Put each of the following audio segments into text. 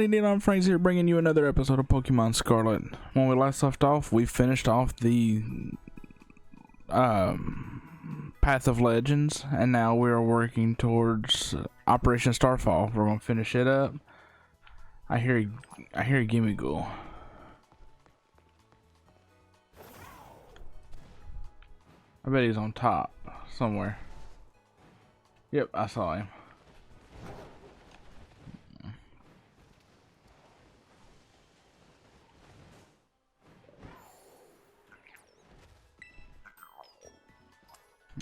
everybody, Neon Franks here, bringing you another episode of Pokemon Scarlet. When we last left off, we finished off the Path of Legends, and now we are working towards Operation Starfall. We're gonna finish it up. I hear a Gimme Ghoul. I bet he's on top somewhere. Yep, I saw him.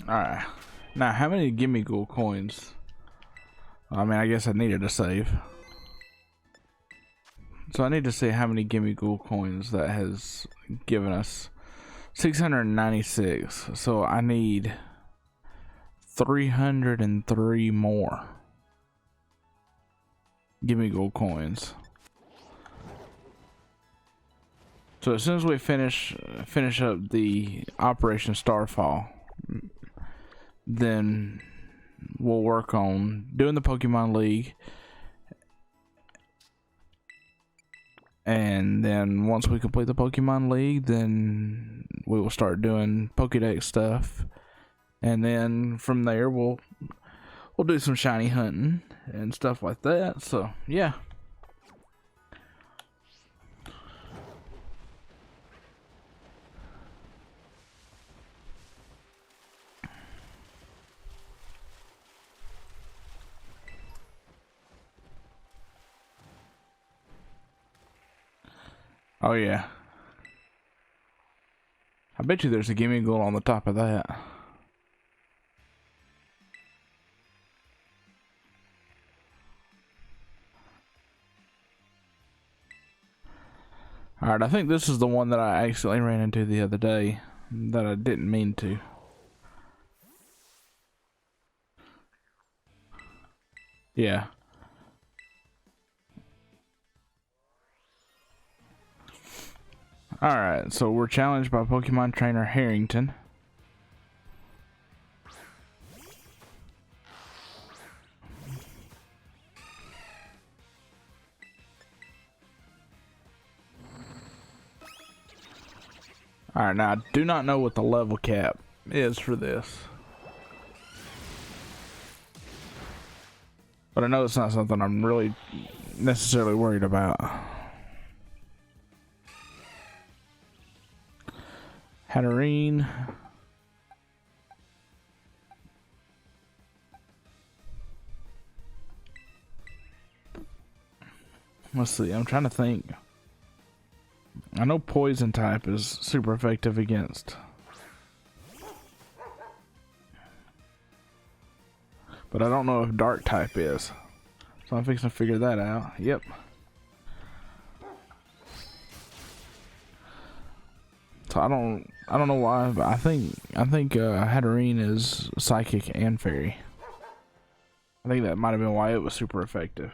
Alright, now how many Gimme Ghoul coins? I mean, I guess I needed a save. So I need to see how many Gimme Ghoul coins that has given us. 696. So I need 303 more Gimme Ghoul coins. So as soon as we finish up the Operation Starfall, then we'll work on doing the Pokemon League, and then once we complete the Pokemon League, then we will start doing Pokédex stuff, and then from there we'll do some shiny hunting and stuff like that. So yeah. Oh yeah. I bet you there's a Gimme Ghoul on the top of that. Alright, I think this is the one that I accidentally ran into the other day that I didn't mean to. Yeah. Alright, so we're challenged by Pokemon Trainer Harrington. Alright, now I do not know what the level cap is for this, but I know it's not something I'm really necessarily worried about. Hatterene. Let's see, I'm trying to think. I know poison type is super effective against, but I don't know if dark type is. So I'm fixing to figure that out. Yep. So I don't know why, but I think Hatterene is psychic and fairy. I think that might have been why it was super effective.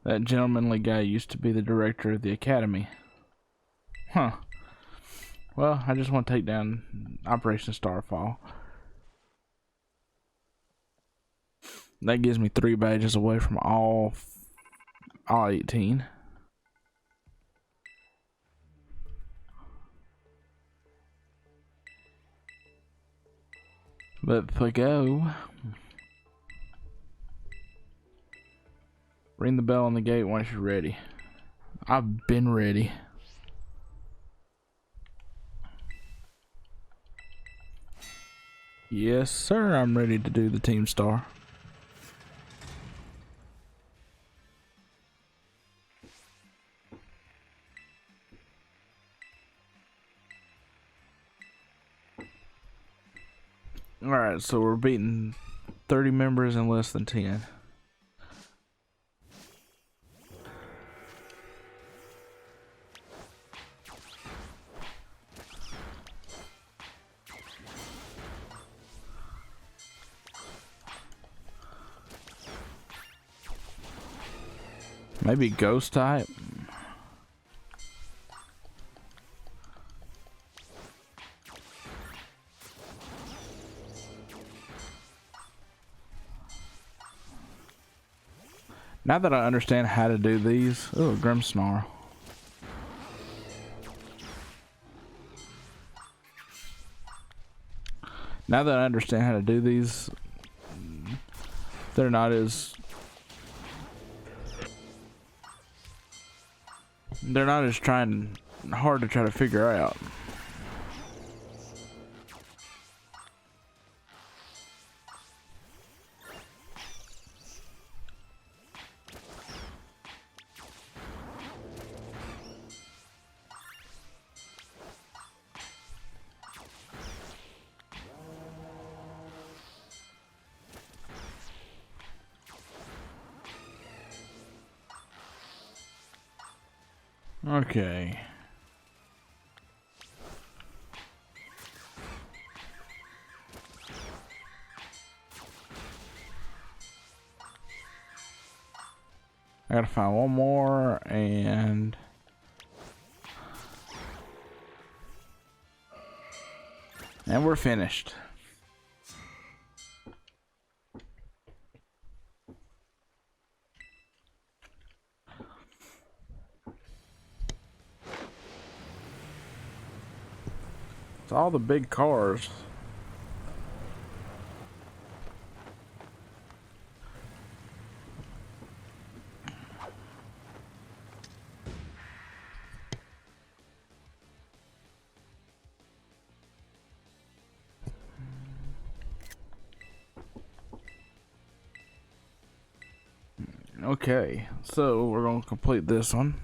That gentlemanly guy used to be the director of the academy. Huh. Well, I just want to take down Operation Starfall. That gives me 3 badges away from all 18. But for go. Ring the bell on the gate once you're ready. I've been ready. Yes, sir, I'm ready to do the Team Star. Alright, so we're beating 30 members in less than 10. Maybe ghost type. Now that I understand how to do these, oh, Grim Snarl. Now that I understand how to do these, they're not as trying hard to try to figure out. Okay. I gotta find one more and we're finished. It's all the big cars. Okay, so we're gonna complete this one.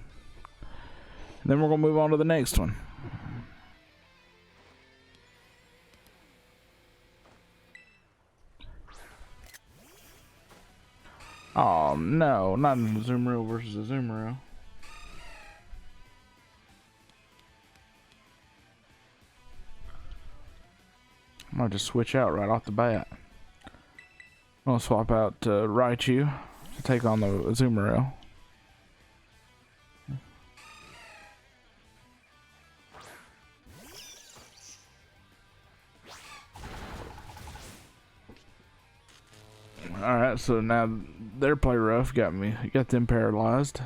And then we're gonna move on to the next one. Oh no, not in Azumarill versus Azumarill. I'm gonna just switch out right off the bat. I'm gonna swap out Raichu to take on the Azumarill. Alright, so now their play rough got them paralyzed.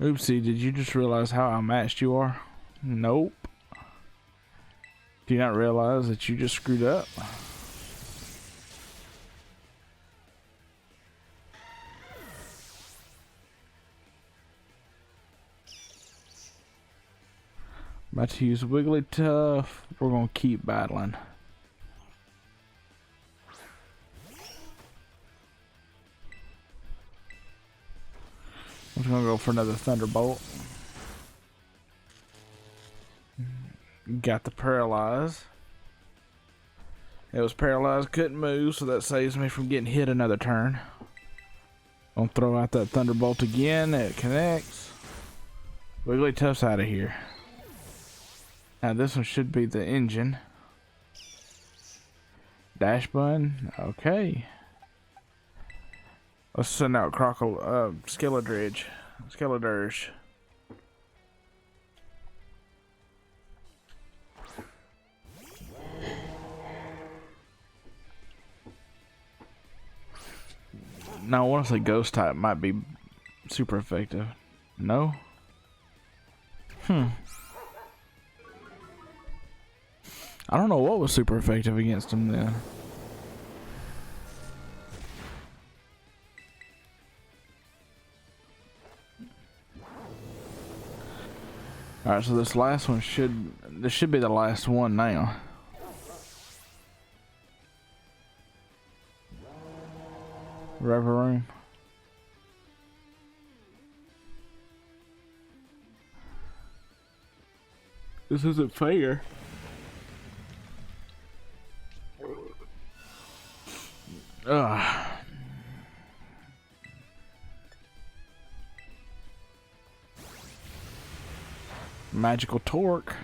Oopsie, did you just realize how outmatched you are? Nope. Do you not realize that you just screwed up? About to use Wigglytuff. We're gonna keep battling. I'm just gonna go for another Thunderbolt. Got the paralyze. It was paralyzed, couldn't move, so that saves me from getting hit another turn. Gonna throw out that Thunderbolt again. It connects. Wigglytuff's out of here. Now this one should be the engine. Dash button. Okay. Let's send out Skeledridge. Skeledirge. Now I want to say Ghost type might be super effective. No? I don't know what was super effective against him then. Alright, so this last one should be the last one now. Reverie. This isn't fair. Ugh. Magical Torque.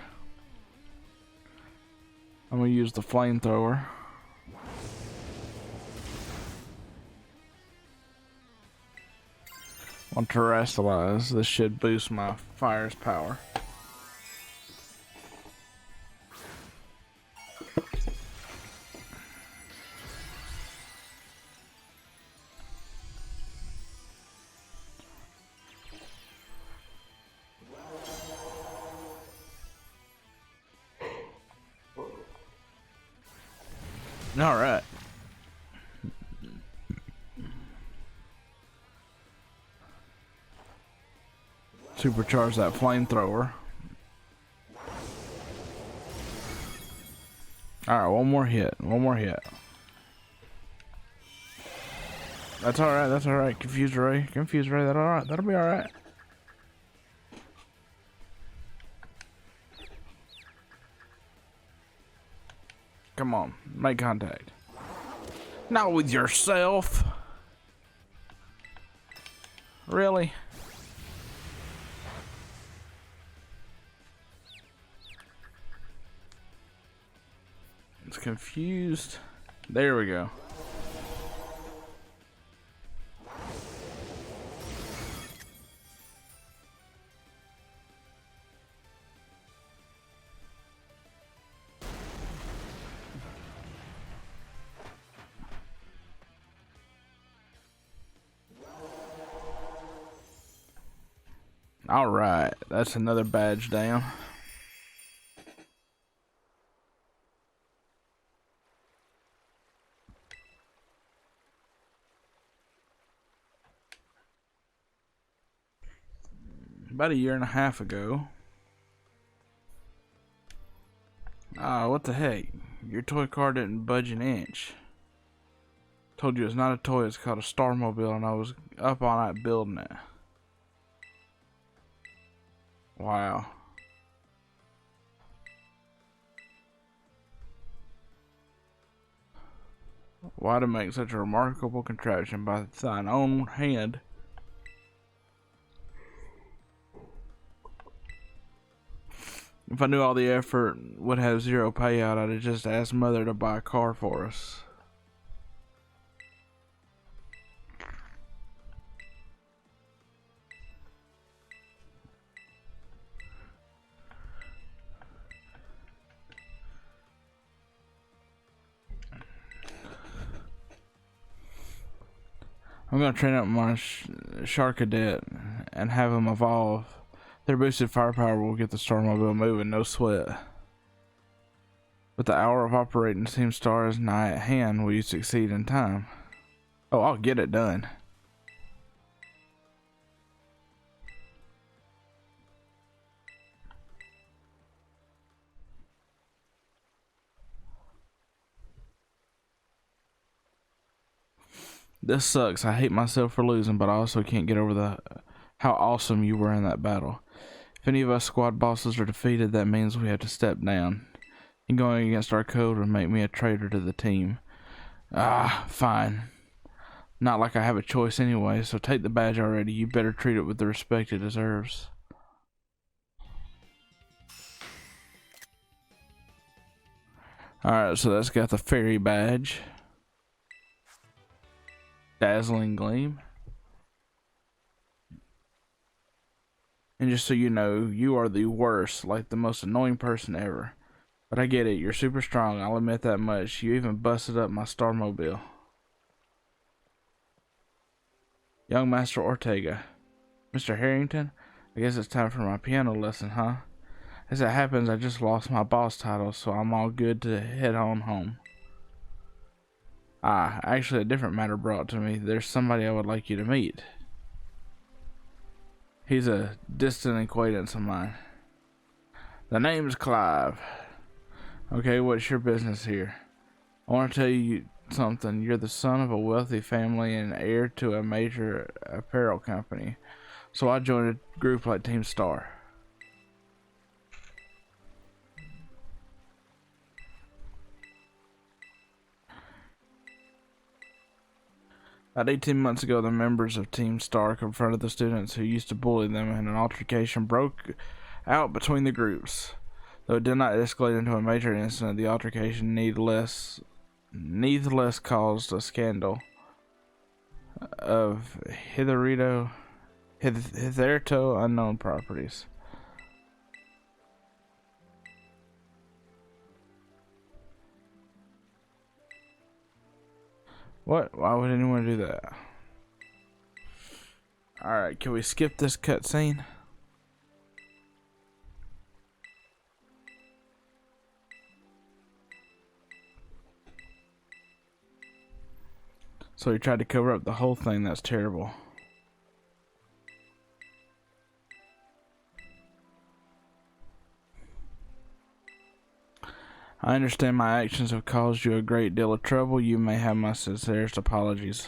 I'm gonna use the flamethrower. on terrestrialize. This should boost my fire's power. All right. Supercharge that flamethrower. Alright, one more hit. One more hit. That's alright, that's alright. Confused Ray. Confused Ray, that's alright. That'll be alright. Come on, make contact. Not with yourself. Really? It's confused. There we go. All right, that's another badge down. About a year and a half ago. What the heck? Your toy car didn't budge an inch. Told you it's not a toy, it's called a Starmobile, and I was up all night building it. Wow. Why to make such a remarkable contraption by thine own hand? If I knew all the effort would have zero payout, I'd have just asked Mother to buy a car for us. I'm gonna train up my Shark Cadet and have him evolve. Their boosted firepower will get the Starmobile moving, no sweat. With the hour of operating Team Star is nigh at hand, will you succeed in time? Oh, I'll get it done. This sucks. I hate myself for losing, but I also can't get over how awesome you were in that battle. If any of us squad bosses are defeated, that means we have to step down. And going against our code would make me a traitor to the team. Fine. Not like I have a choice anyway, so take the badge already. You better treat it with the respect it deserves. Alright, so that's got the fairy badge. Dazzling gleam. And just so you know, you are the worst, like the most annoying person ever. But I get it, you're super strong, I'll admit that much. You even busted up my Starmobile. Young Master Ortega. Mr. Harrington? I guess it's time for my piano lesson, huh? As it happens, I just lost my boss title, so I'm all good to head on home. Actually a different matter brought to me. There's somebody I would like you to meet. He's a distant acquaintance of mine. The name's Clive. Okay, what's your business here? I want to tell you something. You're the son of a wealthy family and heir to a major apparel company. So I joined a group like Team Star. About 18 months ago, the members of Team Star confronted the students who used to bully them, and an altercation broke out between the groups. Though it did not escalate into a major incident, the altercation nevertheless caused a scandal of hitherto Hitherto unknown properties. What? Why would anyone do that? Alright, can we skip this cutscene? So he tried to cover up the whole thing. That's terrible. I understand my actions have caused you a great deal of trouble. You may have my sincerest apologies.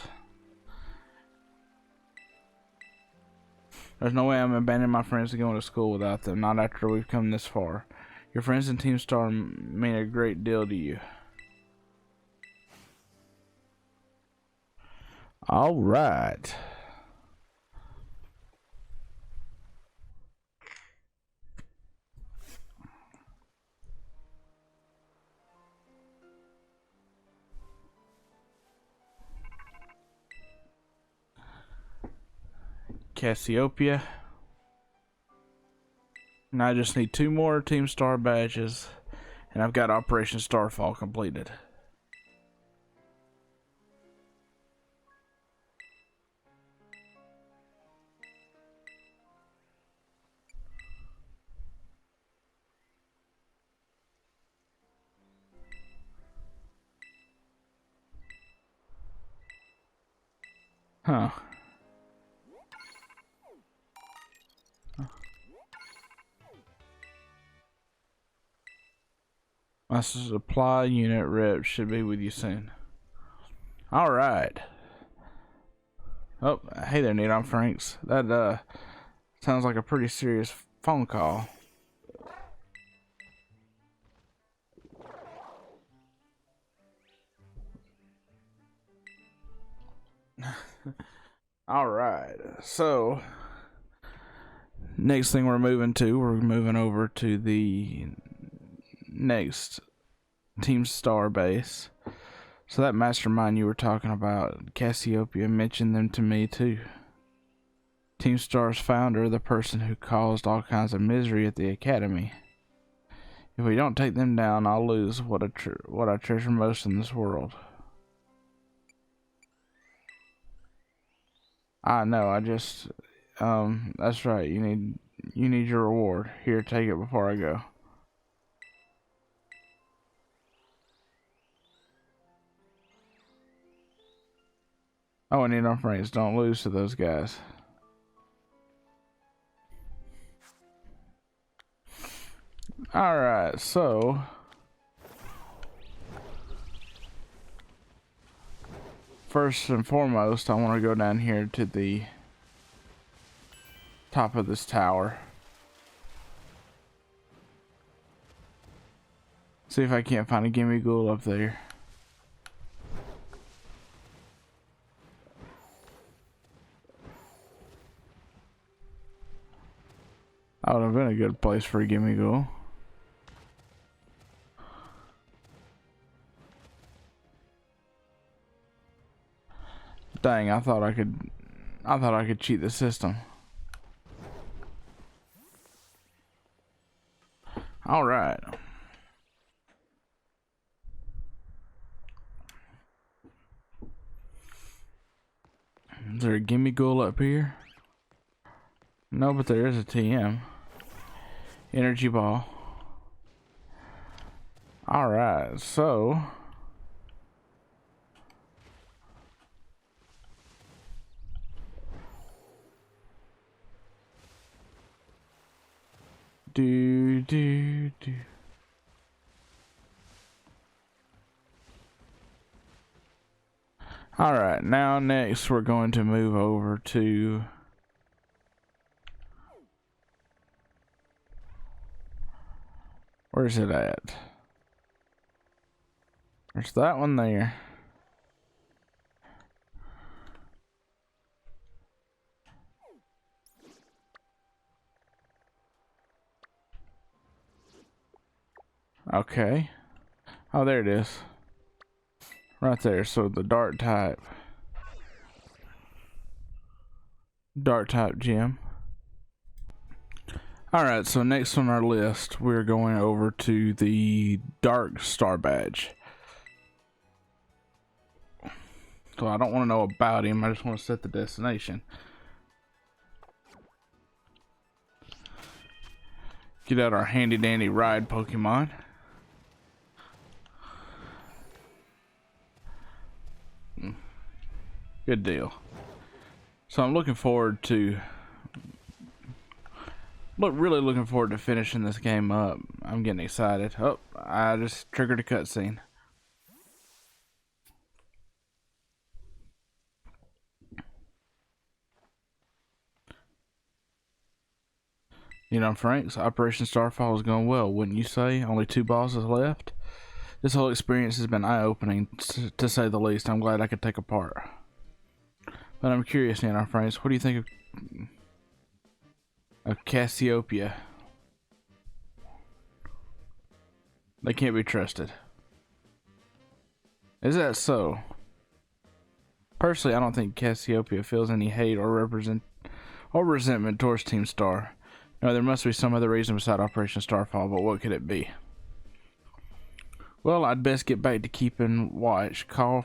There's no way I'm abandoning my friends and going to school without them, not after we've come this far. Your friends in Team Star mean a great deal to you. All right. Cassiopeia. Now I just need 2 more Team Star badges, and I've got Operation Starfall completed. Huh. My supply unit rep should be with you soon. Alright. Oh, hey there, Needon Franks. That, sounds like a pretty serious phone call. Alright, so next thing we're moving over to the next Team Star base. So that mastermind you were talking about, Cassiopeia, mentioned them to me too. Team Star's founder, the person who caused all kinds of misery at the academy. If we don't take them down, I'll lose what I treasure most in this world. I know, I just that's right, you need your reward. Here, take it before I go. Oh, I need our friends. Don't lose to those guys. Alright, so first and foremost, I want to go down here to the top of this tower. See if I can't find a gimme ghoul up there. That would have been a good place for a gimme ghoul. Dang, I thought I could cheat the system. All right. Is there a gimme ghoul up here? No, but there is a TM. Energy ball. All right, so do. Alright, now next we're going to move over to where's it at? There's that one there. Okay. Oh, there it is. Right there, so the dark type. Dark type gym. Alright, so next on our list, we're going over to the Dark Star Badge. So I don't want to know about him, I just want to set the destination. Get out our handy dandy ride Pokemon. Good deal. So I'm looking forward to really looking forward to finishing this game up. I'm getting excited. Oh, I just triggered a cutscene. You know, Frank's Operation Starfall is going well, wouldn't you say? Only 2 bosses left. This whole experience has been eye-opening, to say the least. I'm glad I could take a part. But I'm curious, you know, Franks, what do you think of Cassiopeia? They can't be trusted. Is that so? Personally, I don't think Cassiopeia feels any hate or resentment towards Team Star. No, there must be some other reason beside Operation Starfall, but what could it be? Well, I'd best get back to keeping watch. Call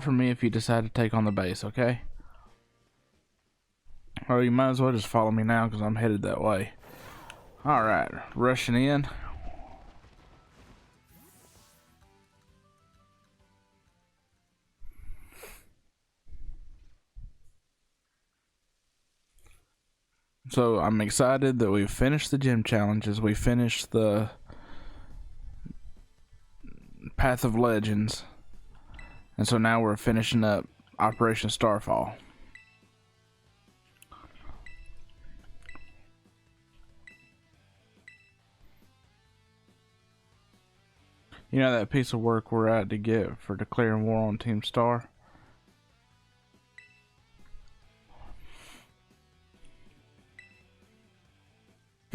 for me if you decide to take on the base, okay? Well, you might as well just follow me now because I'm headed that way. Alright, rushing in. So I'm excited that we've finished the gym challenges. We finished the Path of Legends. And so now we're finishing up Operation Starfall. You know that piece of work we're at to get for declaring war on Team Star?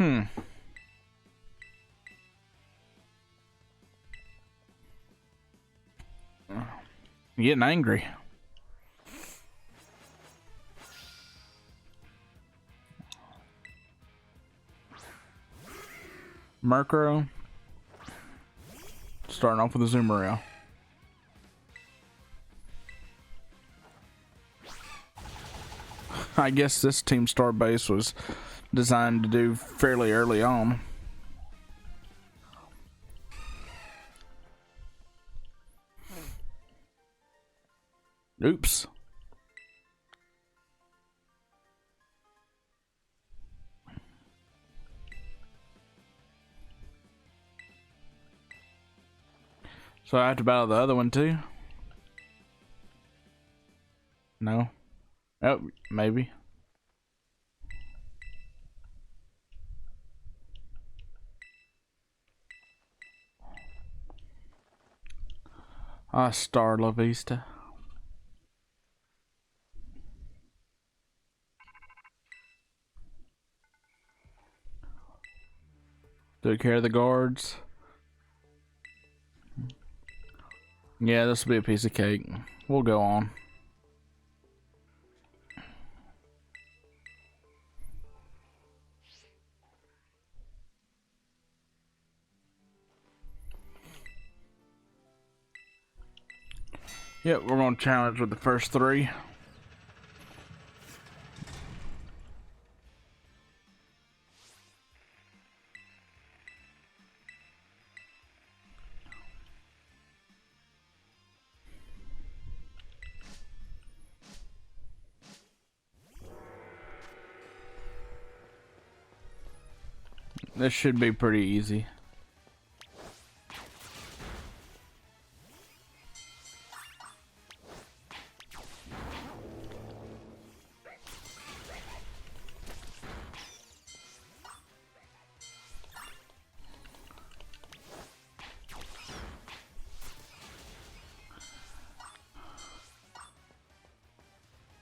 You getting angry. Murkrow. Starting off with a Zoomerale. I guess this Team Star base was designed to do fairly early on. Oops. So I have to battle the other one too? No? Oh, maybe. Star La Vista. Took care of the guards. Yeah, this will be a piece of cake. We'll go on. Yep, we're going to challenge with the first 3. This should be pretty easy.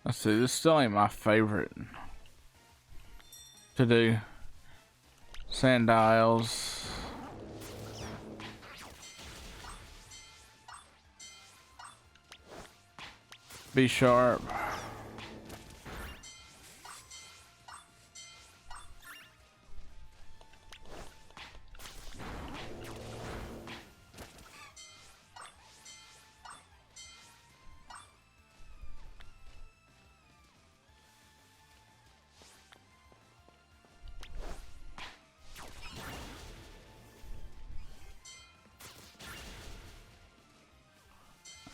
Let's see, this still ain't my favorite to do. Sandiles. Be sharp.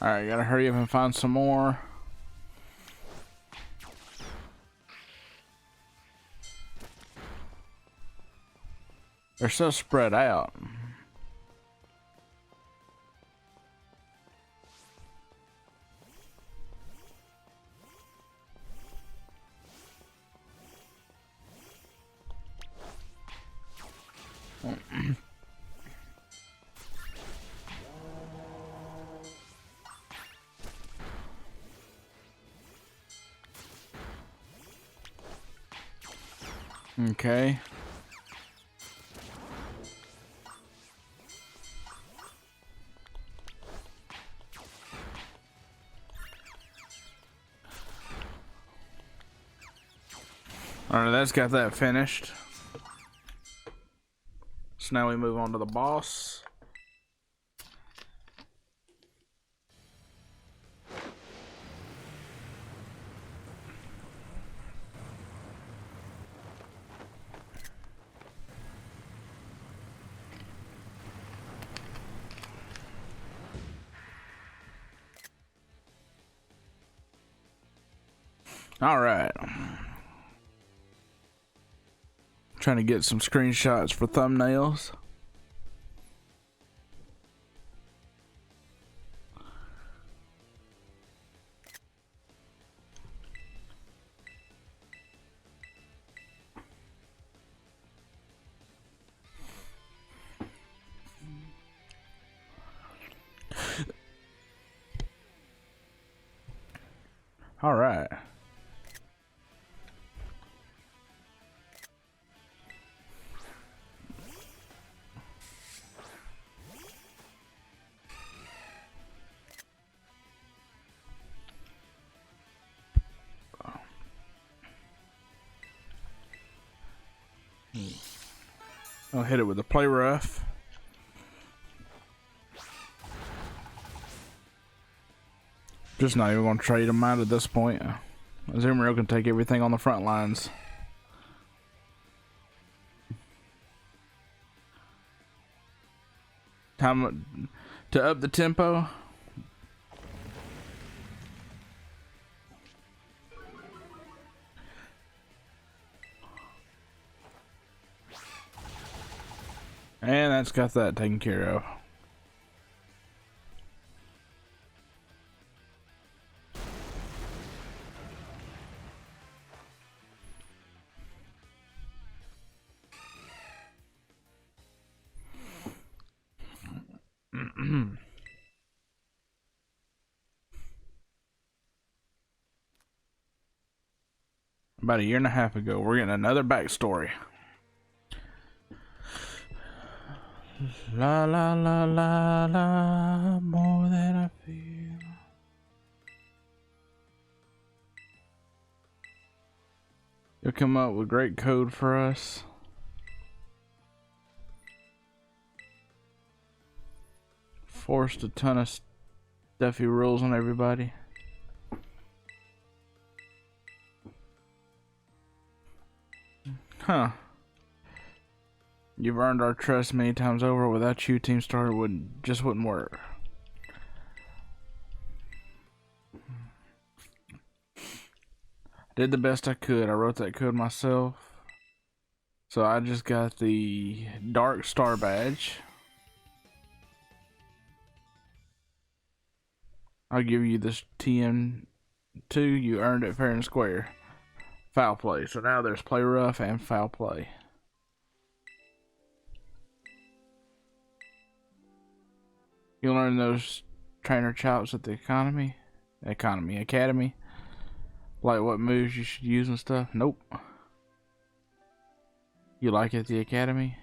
Alright, gotta hurry up and find some more. They're so spread out. Okay. Alright, that's got that finished. So now we move on to the boss. Alright. Trying to get some screenshots for thumbnails. Alright. I'll hit it with the play rough. Just not even going to trade them out at this point. Azumarill can take everything on the front lines. Time to up the tempo. And that's got that taken care of. About a year and a half ago, we're getting another backstory. La la la la la, more than I feel. You'll come up with great code for us. Forced a ton of stuffy rules on everybody. Huh. You've earned our trust many times over. Without you, Team Star just wouldn't work. Did the best I could. I wrote that code myself. So I just got the Dark Star badge. I'll give you this TM2. You earned it fair and square. Foul play. So now there's play rough and foul play. You'll learn those trainer chops at the academy. Like what moves you should use and stuff. Nope. You like it at the academy?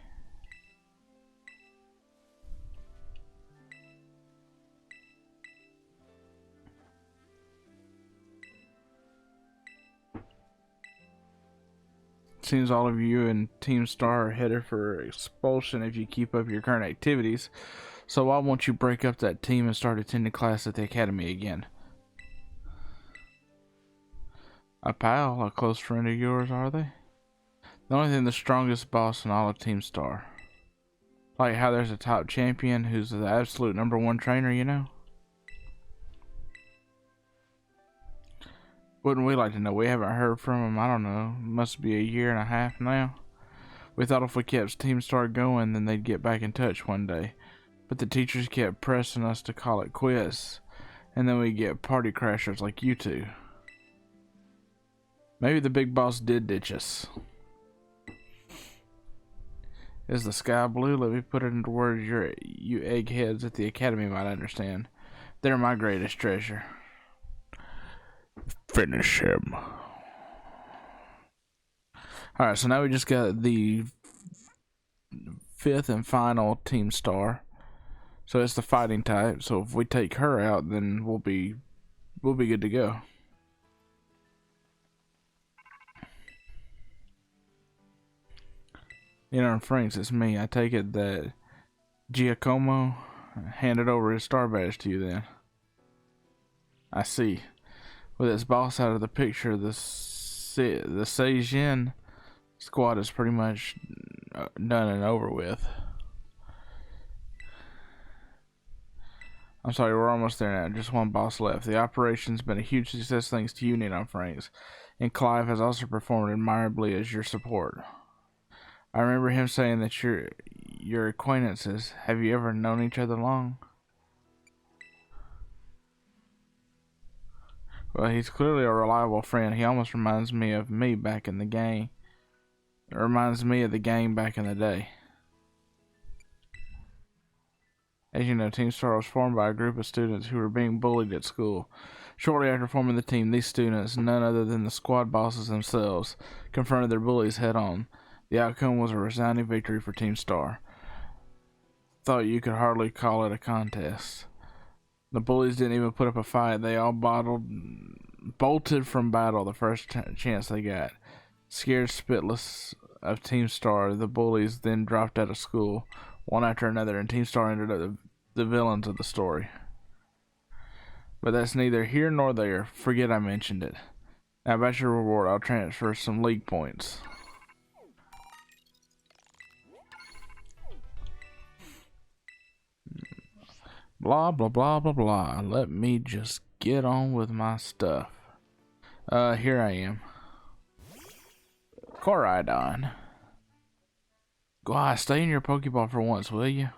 Seems all of you and Team Star are headed for expulsion if you keep up your current activities. So why won't you break up that team and start attending class at the academy again? A pal, a close friend of yours, are they? The only thing the strongest boss in all of Team Star. Like how there's a top champion who's the absolute #1 trainer, you know? Wouldn't we like to know? We haven't heard from him, I don't know, must be a year and a half now. We thought if we kept Team Star going, then they'd get back in touch one day. But the teachers kept pressing us to call it quits, and then we get party crashers like you two. Maybe the big boss did ditch us. Is the sky blue? Let me put it into words you eggheads at the academy might understand. They're my greatest treasure. Finish him. Alright, so now we just got the 5th and final Team Star. So it's the fighting type. So if we take her out, then we'll be good to go. You know, Franks, it's me. I take it that Giacomo handed over his star badge to you then. I see. With its boss out of the picture, the Seijin squad is pretty much done and over with. I'm sorry, we're almost there now. Just one boss left. The operation's been a huge success thanks to you, Neon Franks. And Clive has also performed admirably as your support. I remember him saying that your acquaintances. Have you ever known each other long? Well, he's clearly a reliable friend. He almost reminds me of me back in the game. It reminds me of the gang back in the day. As you know, Team Star was formed by a group of students who were being bullied at school. Shortly after forming the team, these students, none other than the squad bosses themselves, confronted their bullies head on. The outcome was a resounding victory for Team Star. Thought you could hardly call it a contest. The bullies didn't even put up a fight. They all bolted from battle the first chance they got. Scared spitless of Team Star, the bullies then dropped out of school, one after another, and Team Star ended up the villains of the story. But that's neither here nor there. Forget I mentioned it. Now about your reward, I'll transfer some league points. Blah, blah, blah, blah, blah. Let me just get on with my stuff. Here I am. Coridon. Go on, stay in your Pokeball for once, will you?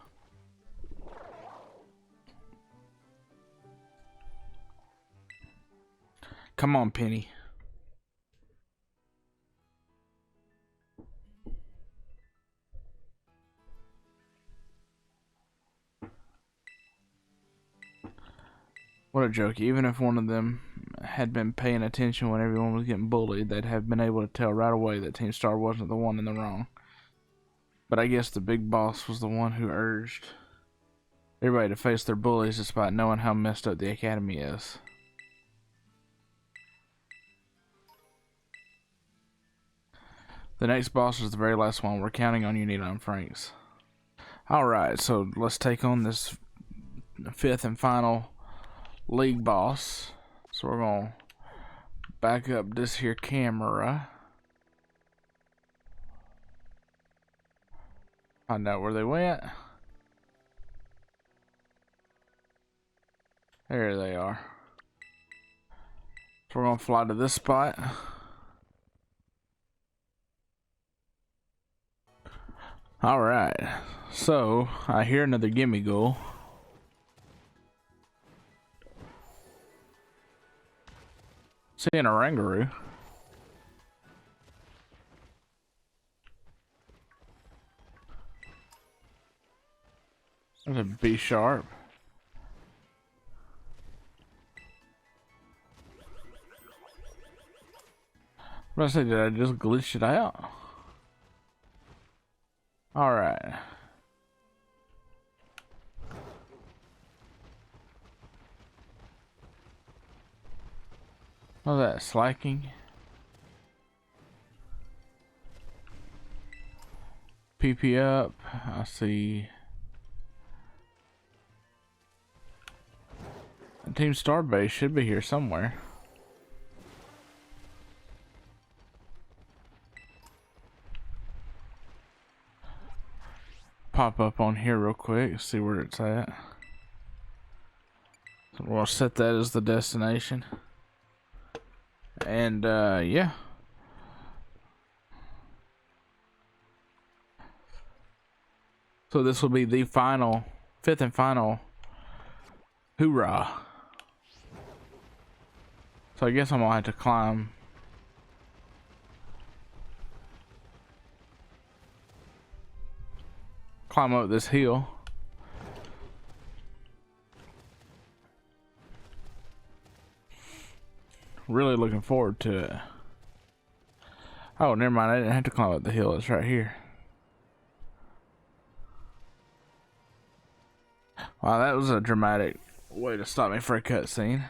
Come on, Penny. What a joke. Even if one of them had been paying attention when everyone was getting bullied, they'd have been able to tell right away that Team Star wasn't the one in the wrong. But I guess the big boss was the one who urged everybody to face their bullies despite knowing how messed up the academy is. The next boss is the very last one. We're counting on you, Neon Franks. Alright, so let's take on this 5th and final league boss. So we're gonna back up this here camera. Find out where they went. There they are. So we're gonna fly to this spot. Alright, so I hear another gimme goal. Seeing a Rangaroo. There's a B sharp. What did I say? Did I just glitch it out? Alright. What's that? Slacking? PP up. I see. Team Starbase should be here somewhere. Pop up on here real quick, see where it's at. So we'll set that as the destination. And yeah. So this will be the final, fifth and final hoorah. So I guess I'm gonna have to climb. Climb up this hill. Really looking forward to it. Oh, never mind. I didn't have to climb up the hill. It's right here. Wow, that was a dramatic way to stop me for a cutscene.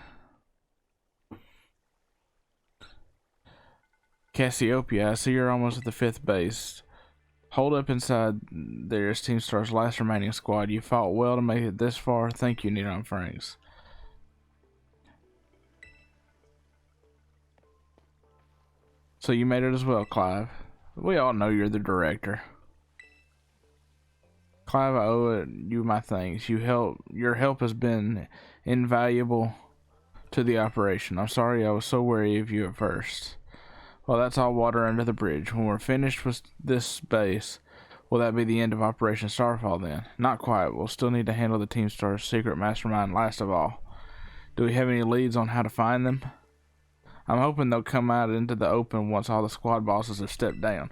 Cassiopeia, I see you're almost at the 5th base. Hold up inside there is Team Star's last remaining squad. You fought well to make it this far. Thank you, Neon Franks. So you made it as well, Clive. We all know you're the director. Clive, I owe you my thanks. Your help has been invaluable to the operation. I'm sorry I was so wary of you at first. Well, that's all water under the bridge. When we're finished with this base, will that be the end of Operation Starfall then? Not quite. We'll still need to handle the Team Star's secret mastermind last of all. Do we have any leads on how to find them? I'm hoping they'll come out into the open once all the squad bosses have stepped down.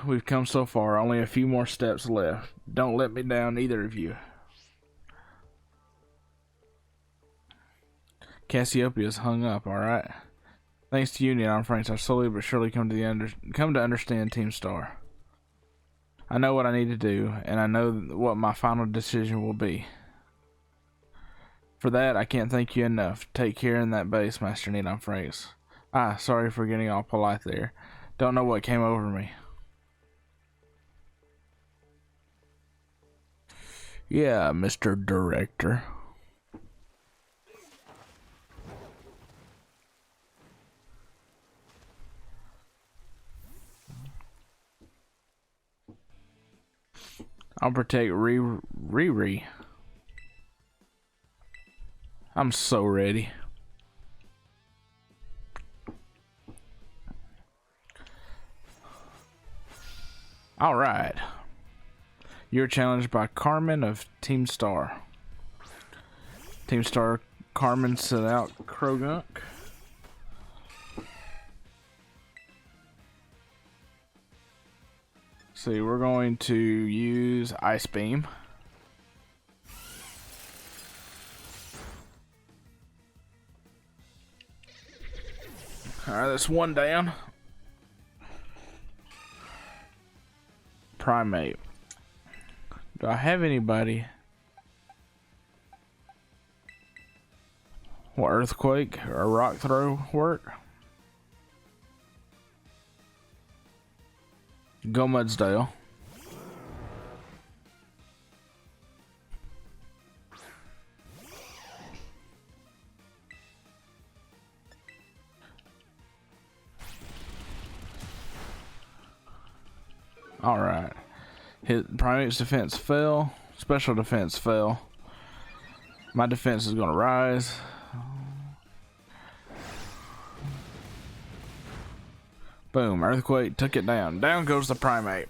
We've come so far, only a few more steps left. Don't let me down, either of you. Cassiopeia's hung up, alright? Thanks to you, Neon Franks, I've slowly but surely come to understand Team Star. I know what I need to do, and I know what my final decision will be. For that, I can't thank you enough. Take care in that base, Master Neon Franks. Sorry for getting all polite there. Don't know what came over me. Yeah, Mr. Director. I'll protect Riri. I'm so ready. All right. You're challenged by Carmen of Team Star. Team Star Carmen set out Krogunk. See, we're going to use Ice Beam. Alright, that's one down. Primate. Do I have anybody? Will Earthquake or Rock Throw work? Go Mudsdale. Alright. His Primate's defense fell. Special defense fell. My defense is gonna rise. Boom, Earthquake took it down. Down goes the Primate.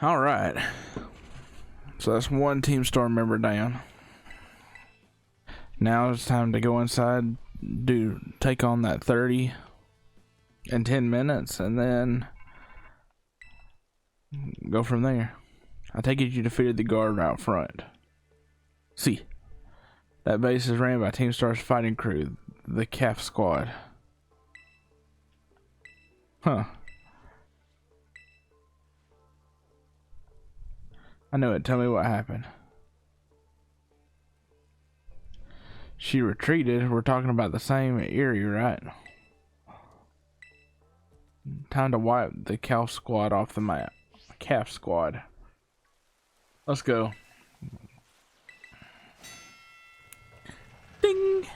Alright. So that's one Team Star member down. Now it's time to go inside, take on that 30 in 10 minutes, and then go from there. I take it you defeated the guard out front. See, that base is ran by Team Star's fighting crew, the Calf Squad. Huh. I knew it. Tell me what happened. She retreated. We're talking about the same area, right? Time to wipe the Calf Squad off the map. Calf Squad. Let's go. Ding!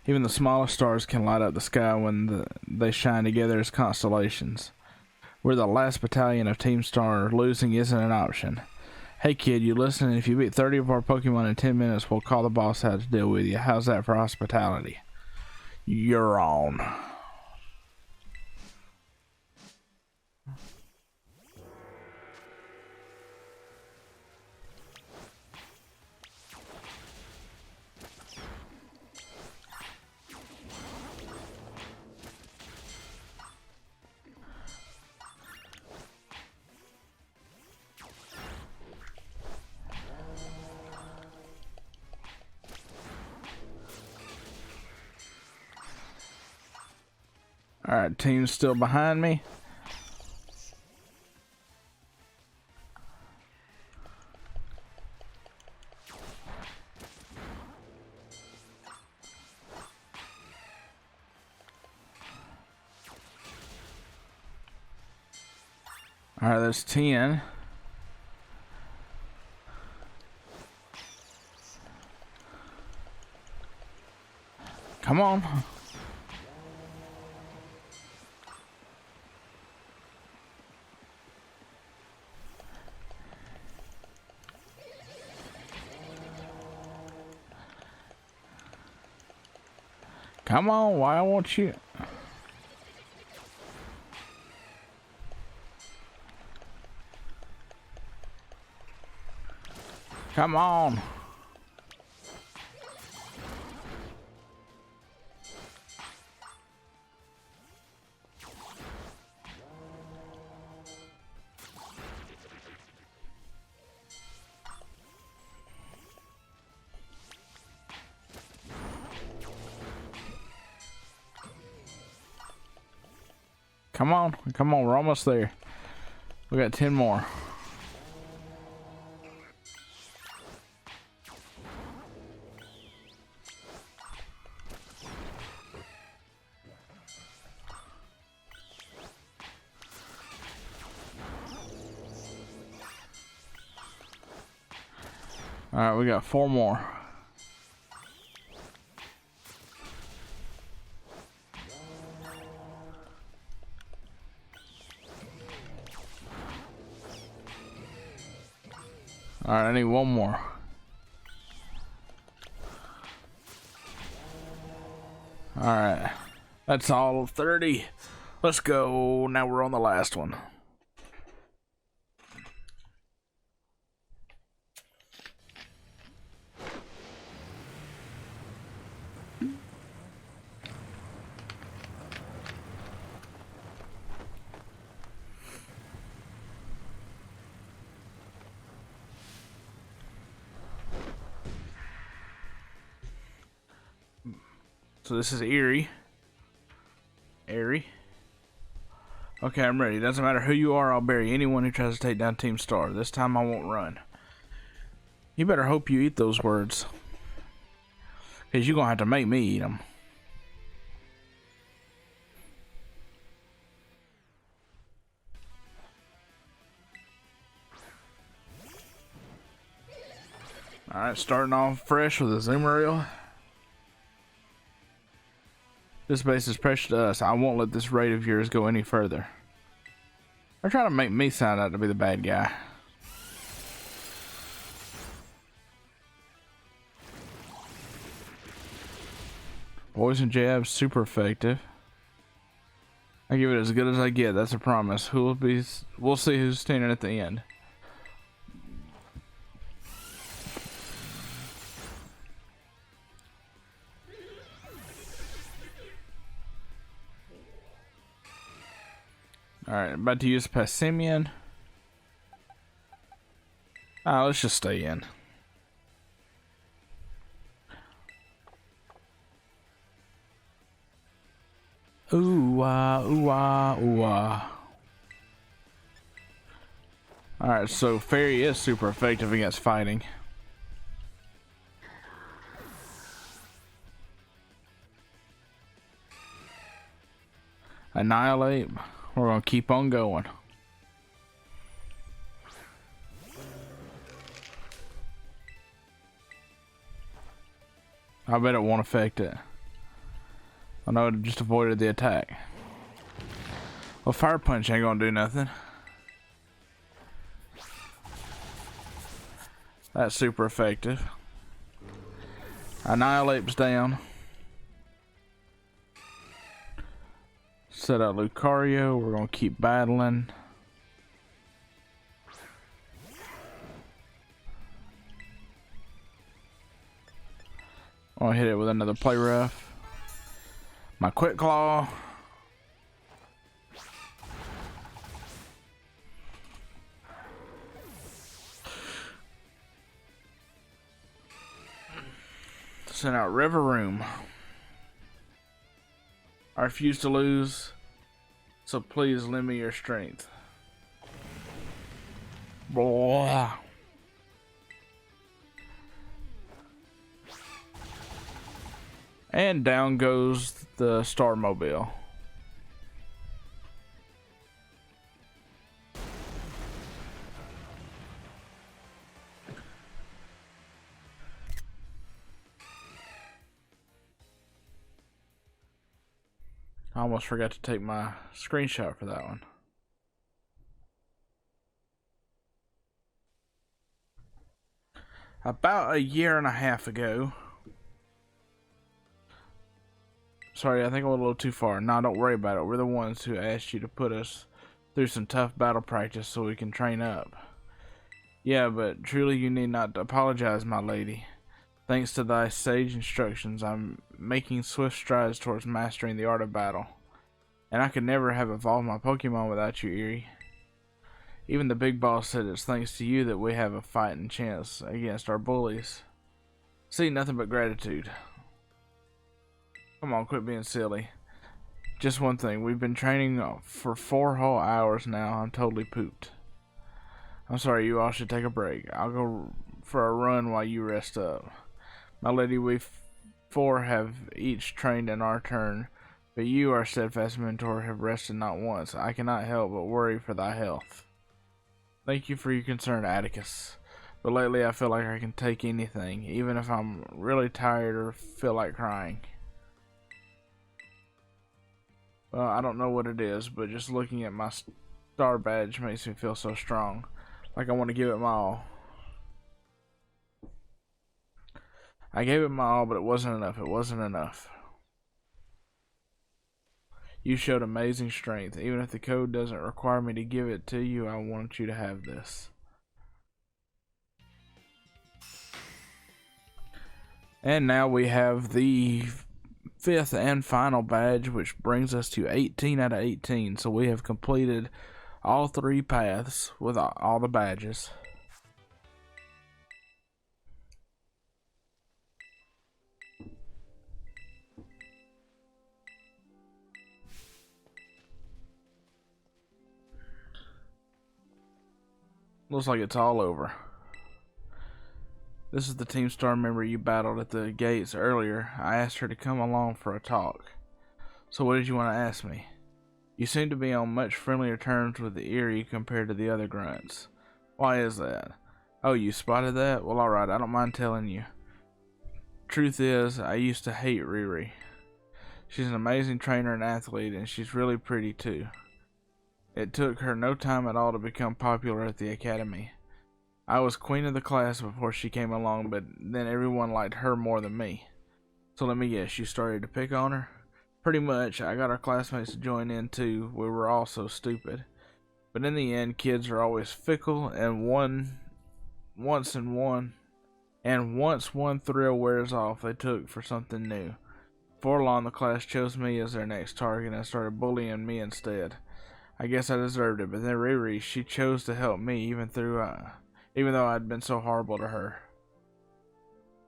Even the smallest stars can light up the sky when they shine together as constellations. We're the last battalion of Team Star. Losing isn't an option. Hey kid, you listen? If you beat 30 of our Pokemon in 10 minutes, we'll call the boss out to deal with you. How's that for hospitality? You're on. Alright, team's still behind me. Alright, that's 10. Come on. Come on, why won't you? Come on. Come on, we're almost there. We got 10 more. Alright, we got 4 more. Alright, I need 1 more. Alright. That's all of 30. Let's go. Now we're on the last one. So this is Eerie. Okay, I'm ready. Doesn't matter who you are, I'll bury anyone who tries to take down Team Star. This time I won't run. You better hope you eat those words, because you're going to have to make me eat them. Alright, starting off fresh with a Zoomeril. This base is precious to us. I won't let this raid of yours go any further. They're trying to make me sound out to be the bad guy. Poison jab, super effective. I give it as good as I get. That's a promise. We'll see who's standing at the end. Alright, about to use Passimian. Let's just stay in. Ooh ah, ooh ah, ooh ah. Alright, so Fairy is super effective against fighting. Annihilate. We're gonna keep on going. I bet it won't affect it. I know it just avoided the attack. Well, Fire Punch ain't gonna do nothing. That's super effective. Annihilate's down. Set out Lucario. We're gonna keep battling. I'm gonna hit it with another Play Rough. My Quick Claw. Send out River Room. I refuse to lose, so please lend me your strength. Blah. And down goes the Starmobile. I almost forgot to take my screenshot for that one. About a year and a half ago. Sorry, I think I went a little too far. Nah, don't worry about it. We're the ones who asked you to put us through some tough battle practice so we can train up. Yeah, but truly you need not apologize, my lady. Thanks to thy sage instructions, I'm making swift strides towards mastering the art of battle. And I could never have evolved my Pokemon without you, Eerie. Even the big boss said it's thanks to you that we have a fighting chance against our bullies. See, nothing but gratitude. Come on, quit being silly. Just one thing, we've been training for 4 whole hours now. I'm totally pooped. I'm sorry, you all should take a break. I'll go for a run while you rest up. My lady, we 4 have each trained in our turn, but you, our steadfast mentor, have rested not once. I cannot help but worry for thy health. Thank you for your concern, Atticus. But lately I feel like I can take anything, even if I'm really tired or feel like crying. Well, I don't know what it is, but just looking at my star badge makes me feel so strong. Like I want to give it my all. I gave it my all, but it wasn't enough. It wasn't enough. You showed amazing strength. Even if the code doesn't require me to give it to you, I want you to have this. And now we have the 5th and final badge, which brings us to 18 out of 18. So we have completed all 3 paths with all the badges. Looks like it's all over. This is the Team Star member you battled at the gates earlier. I asked her to come along for a talk. So what did you want to ask me? You seem to be on much friendlier terms with the Eerie compared to the other grunts. Why is that? Oh, you spotted that? Well, alright, I don't mind telling you. Truth is, I used to hate Riri. She's an amazing trainer and athlete, and she's really pretty too. It took her no time at all to become popular at the academy. I was queen of the class before she came along, but then everyone liked her more than me. So let me guess, you started to pick on her? Pretty much. I got our classmates to join in too. We were all so stupid. But in the end, kids are always fickle, and once one thrill wears off, they took for something new. Before long, the class chose me as their next target and started bullying me instead. I guess I deserved it, but then Riri, she chose to help me even though I'd been so horrible to her.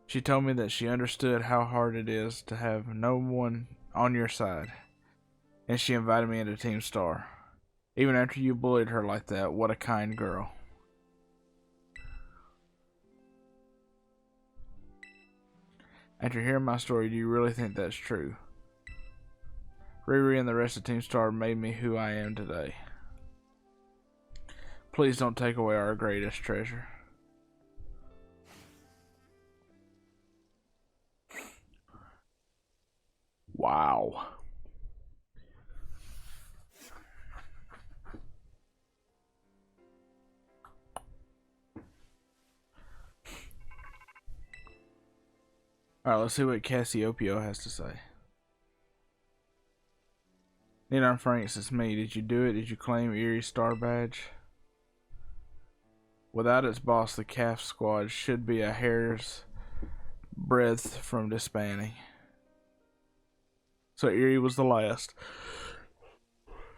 She told me that she understood how hard it is to have no one on your side, and she invited me into Team Star. Even after you bullied her like that, what a kind girl. After hearing my story, do you really think that's true? Riri and the rest of Team Star made me who I am today. Please don't take away our greatest treasure. Wow. Alright, let's see what Cassiopeia has to say. Neon Franks, it's me. Did you do it? Did you claim Erie's star badge? Without its boss, the calf squad should be a hair's breadth from disbanding. So Erie was the last.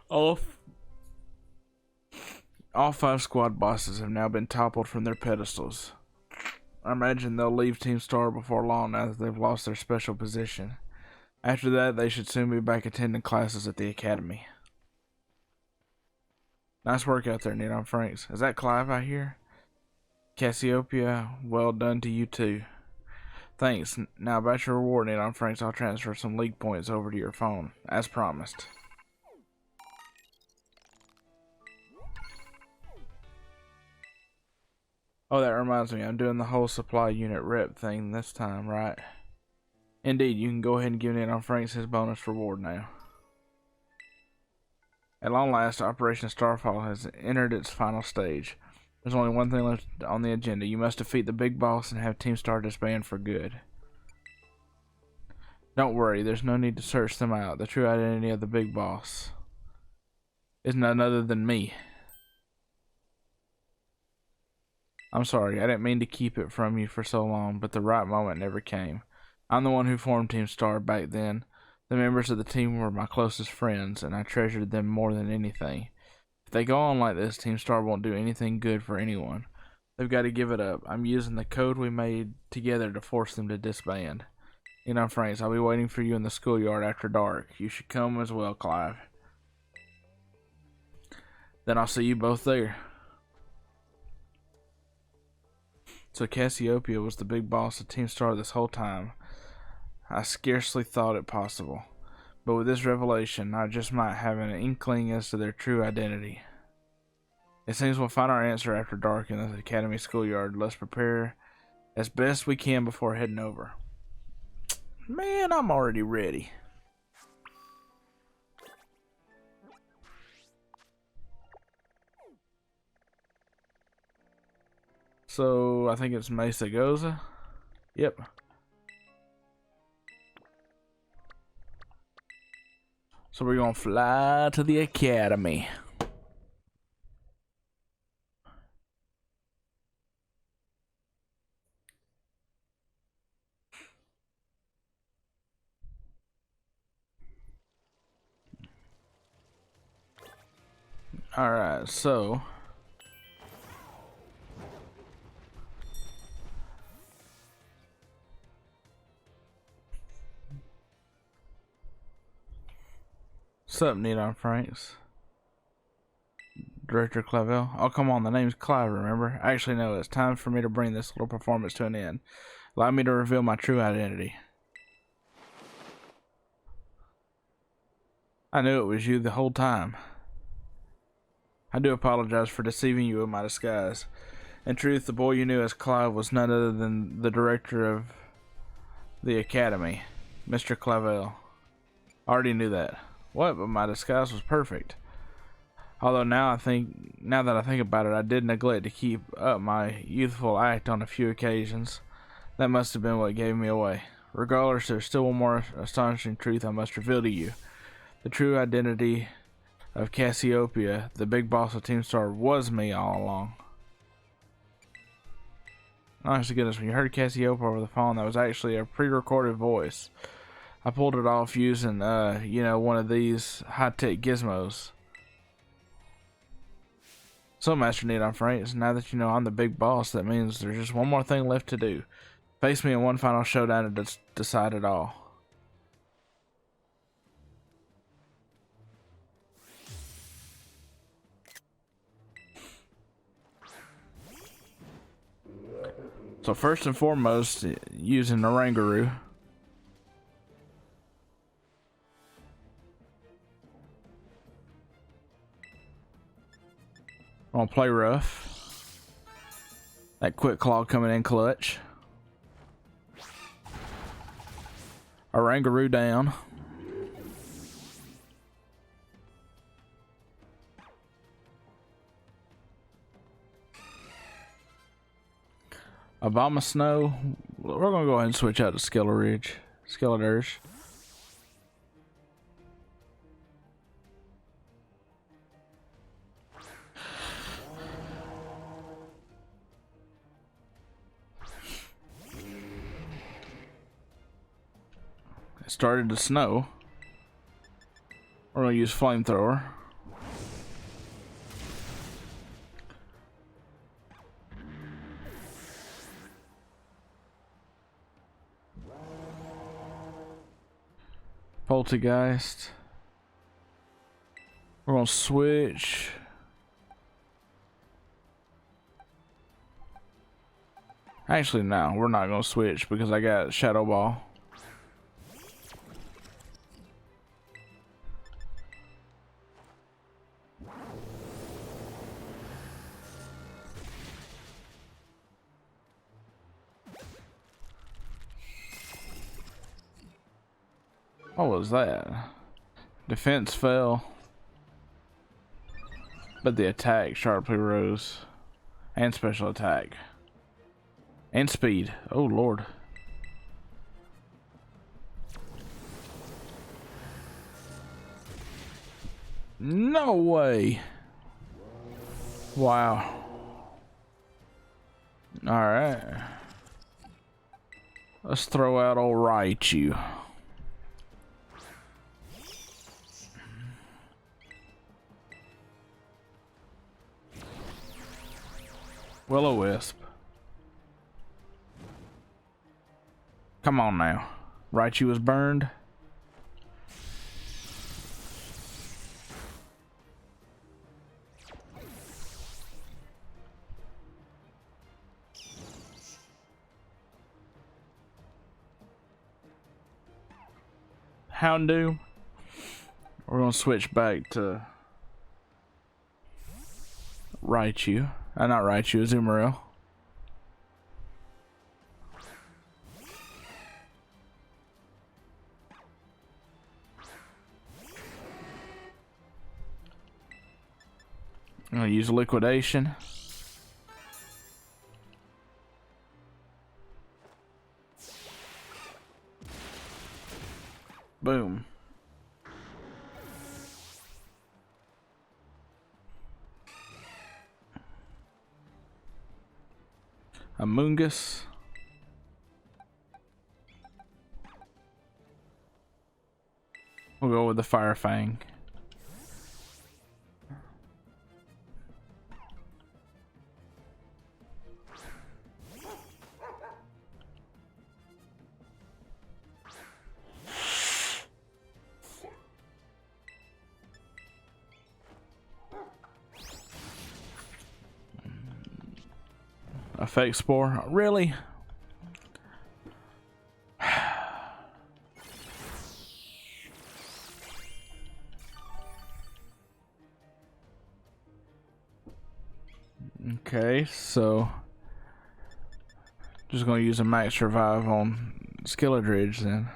All 5 squad bosses have now been toppled from their pedestals. I imagine they'll leave Team Star before long now that they've lost their special position. After that, they should soon be back attending classes at the academy. Nice work out there, Neon Franks. Is that Clive I hear? Cassiopeia, well done to you too. Thanks. Now about your reward, Neon Franks, I'll transfer some league points over to your phone, as promised. Oh, that reminds me, I'm doing the whole supply unit rep thing this time, right? Indeed, you can go ahead and give Neon Franks his bonus reward now. At long last, Operation Starfall has entered its final stage. There's only one thing left on the agenda. You must defeat the big boss and have Team Star disband for good. Don't worry, there's no need to search them out. The true identity of the big boss is none other than me. I'm sorry, I didn't mean to keep it from you for so long, but the right moment never came. I'm the one who formed Team Star back then. The members of the team were my closest friends, and I treasured them more than anything. If they go on like this, Team Star won't do anything good for anyone. They've got to give it up. I'm using the code we made together to force them to disband. Neon Franks, I'll be waiting for you in the schoolyard after dark. You should come as well, Clive. Then I'll see you both there. So Cassiopeia was the big boss of Team Star this whole time. I scarcely thought it possible. But with this revelation, I just might have an inkling as to their true identity. It seems we'll find our answer after dark in the academy schoolyard. Let's prepare as best we can before heading over. Man, I'm already ready. So, I think it's Mesa Goza. Yep. So we're gonna fly to the academy. Alright, so what's up, Neon Franks? Director Clavel. Oh, come on, the name's Clive, remember? Actually, no, it's time for me to bring this little performance to an end. Allow me to reveal my true identity. I knew it was you the whole time. I do apologize for deceiving you in my disguise. In truth, the boy you knew as Clive was none other than the director of the academy, Mr. Clavel. I already knew that. What? But my disguise was perfect. Although now that I think about it, I did neglect to keep up my youthful act on a few occasions. That must have been what gave me away. Regardless, there's still one more astonishing truth I must reveal to you. The true identity of Cassiopeia, the big boss of Team Star, was me all along. Honest to goodness, when you heard Cassiopeia over the phone, that was actually a pre-recorded voice. I pulled it off using, one of these high-tech gizmos. So, Master Neon Franks, now that you know I'm the big boss, that means there's just one more thing left to do. Face me in one final showdown to decide it all. So first and foremost, using the Rangaroo. I'm gonna play rough. That quick claw coming in clutch. A Rangaroo down. Obama Snow. We're gonna go ahead and switch out to Skeletors. It started to snow. We're gonna use flamethrower. Poltergeist. We're gonna switch. Actually, no, we're not gonna switch because I got Shadow Ball. What was that? Defense fell, but the attack sharply rose, and special attack, and speed. Oh Lord. No way. Wow. Alright. Let's throw out old Raichu. Will-O-Wisp. Come on now. Raichu was burned. Houndoom. We're gonna switch back to Raichu. Not Raichu, Azumarill. I'm gonna use liquidation. Boom. Amoonguss. We'll go with the Fire Fang. Effect Spore. Really? Okay, so just gonna use a max revive on Skilledridge then.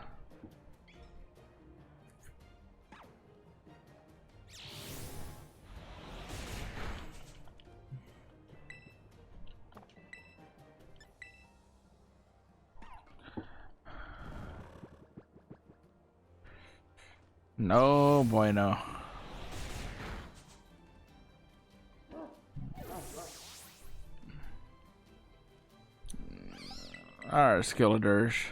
No bueno. Alright, Skilledridge.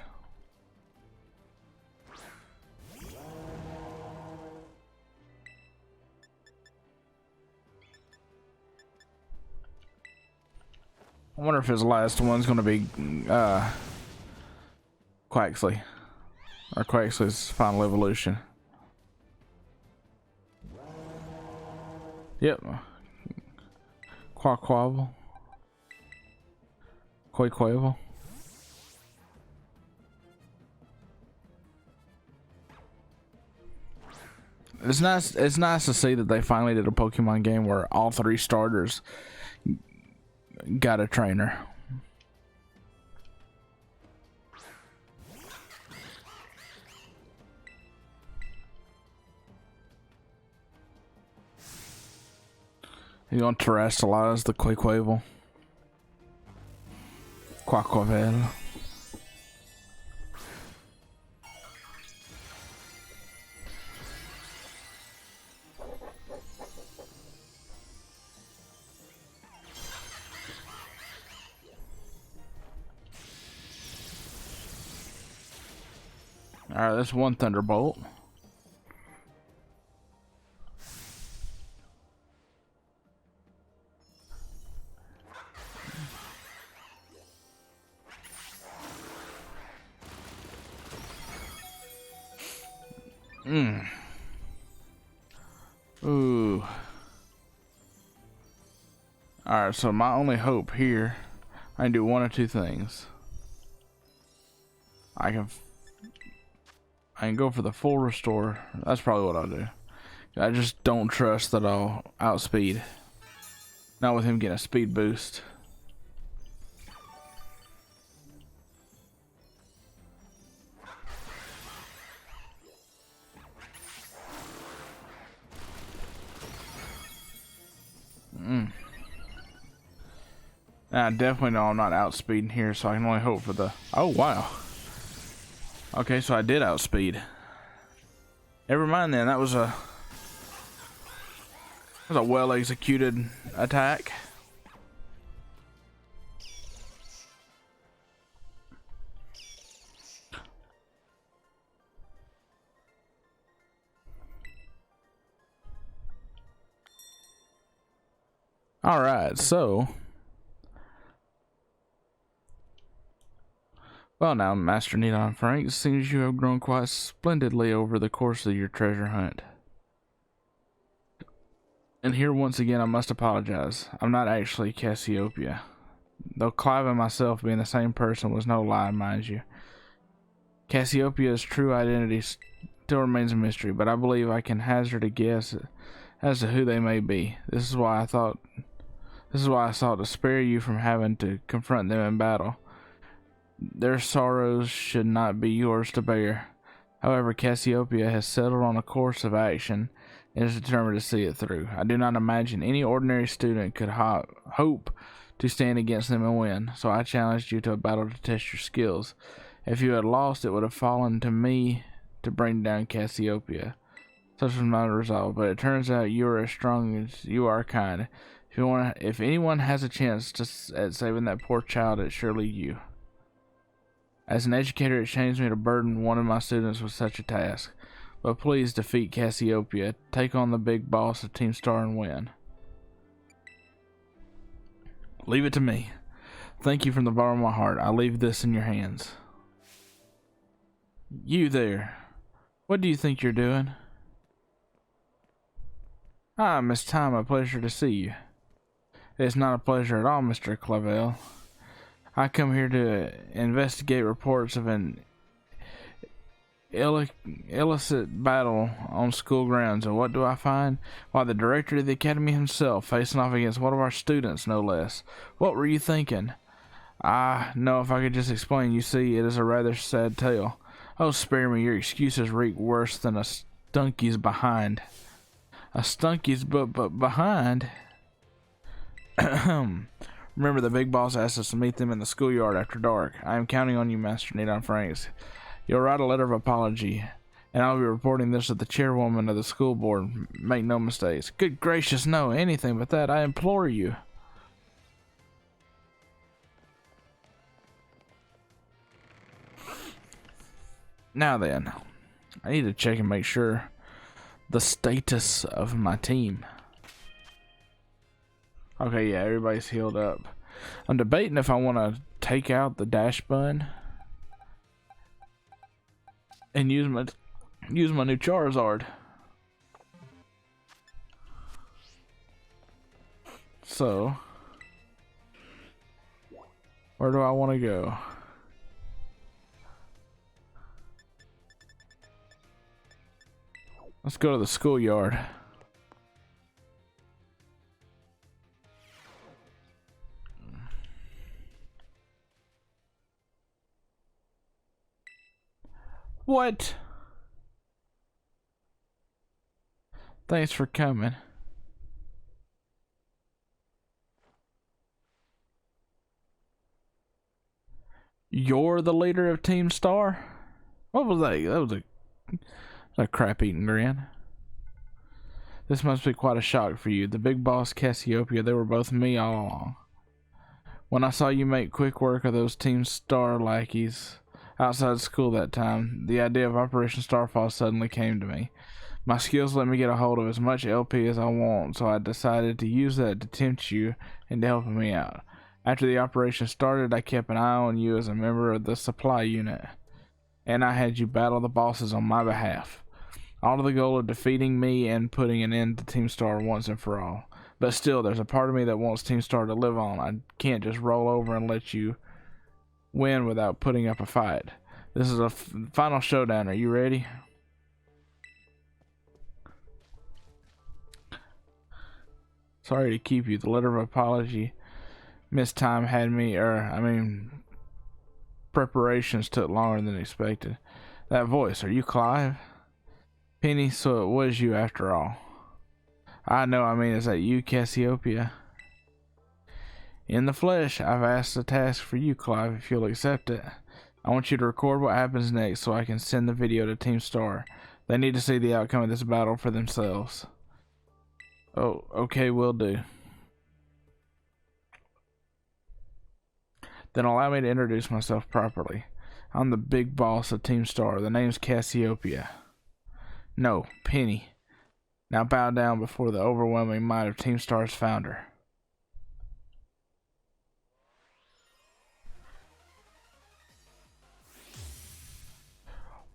I wonder if his last one's gonna be Quaxley. Or Quaxley's final evolution. Yep. Quaquavel. Quaquavel. It's nice to see that they finally did a Pokemon game where all three starters got a trainer. You're gonna terrestrialize the Quaquavel. Quaquavel. Alright, that's one Thunderbolt. Ooh. Alright, so my only hope here, I can do one of two things. I can go for the full restore. That's probably what I'll do. I just don't trust that I'll outspeed. Not with him getting a speed boost. I definitely know I'm not outspeeding here, so I can only hope for the... Oh, wow. Okay, so I did outspeed. Never mind then, that was a well-executed attack. Alright, so... Well now, Master Needon Frank, it seems you have grown quite splendidly over the course of your treasure hunt. And here once again I must apologize. I'm not actually Cassiopeia. Though Clive and myself being the same person was no lie, mind you. Cassiopeia's true identity still remains a mystery, but I believe I can hazard a guess as to who they may be. This is why I sought to spare you from having to confront them in battle. Their sorrows should not be yours to bear. However, Cassiopeia has settled on a course of action and is determined to see it through. I do not imagine any ordinary student could hope to stand against them and win, so I challenged you to a battle to test your skills. If you had lost, it would have fallen to me to bring down Cassiopeia. Such was my resolve, but it turns out you are as strong as you are kind. If anyone has a chance at saving that poor child, it's surely you. As an educator, it shames me to burden one of my students with such a task. But please defeat Cassiopeia, take on the big boss of Team Star and win. Leave it to me. Thank you from the bottom of my heart. I leave this in your hands. You there. What do you think you're doing? Ah, Miss Time, a pleasure to see you. It's not a pleasure at all, Mr. Clavel. I come here to investigate reports of an illicit battle on school grounds, and what do I find? Why, the director of the academy himself, facing off against one of our students, no less. What were you thinking? Ah, no, if I could just explain. You see, it is a rather sad tale. Oh, spare me, your excuses reek worse than a stunky's behind. A stunky's but behind? Remember, the big boss asked us to meet them in the schoolyard after dark. I am counting on you, Master Needon Franks. You'll write a letter of apology, and I'll be reporting this to the chairwoman of the school board. Make no mistakes. Good gracious, no, anything but that, I implore you. Now then, I need to check and make sure the status of my team. Okay, yeah, everybody's healed up. I'm debating if I want to take out the dash bun and use my new Charizard. So, where do I want to go? Let's go to the schoolyard. What? Thanks for coming. You're the leader of Team Star? What was that? That was a crap-eating grin. This must be quite a shock for you. The big boss, Cassiopeia, they were both me all along. When I saw you make quick work of those Team Star lackeys outside school that time, the idea of Operation Starfall suddenly came to me. My skills let me get a hold of as much LP as I want, so I decided to use that to tempt you into helping me out. After the operation started, I kept an eye on you as a member of the supply unit, and I had you battle the bosses on my behalf. All to the goal of defeating me and putting an end to Team Star once and for all. But still, there's a part of me that wants Team Star to live on. I can't just roll over and let you win without putting up a fight. This is a final showdown. Are you ready? Sorry to keep you. The letter of apology Miss Time had me, preparations took longer than expected. That voice, are you Clive? Penny, so it was you after all. Is that you, Cassiopeia? In the flesh, I've asked a task for you, Clive, if you'll accept it. I want you to record what happens next so I can send the video to Team Star. They need to see the outcome of this battle for themselves. Oh, okay, will do. Then allow me to introduce myself properly. I'm the big boss of Team Star. The name's Cassiopeia. No, Penny. Now bow down before the overwhelming might of Team Star's founder.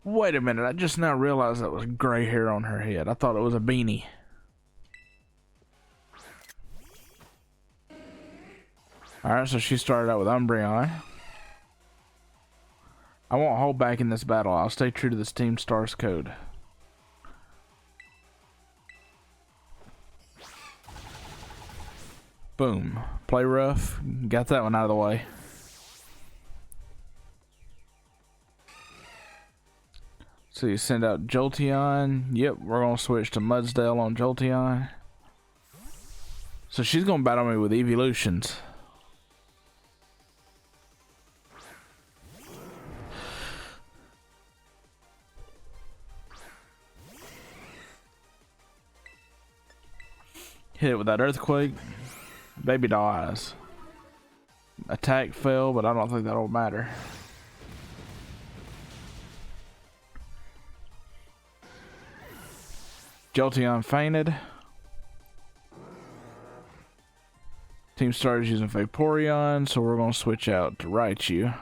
Wait a minute, I just now realized that was gray hair on her head. I thought it was a beanie. Alright, so she started out with Umbreon. I won't hold back in this battle. I'll stay true to this Team Star's code. Boom. Play rough. Got that one out of the way. So you send out Jolteon. Yep, we're going to switch to Mudsdale on Jolteon. So she's going to battle me with evolutions. Hit it with that earthquake. Baby doll eyes. Attack fail, but I don't think that'll matter. Jolteon fainted. Team Star is using Vaporeon, so we're going to switch out to Raichu.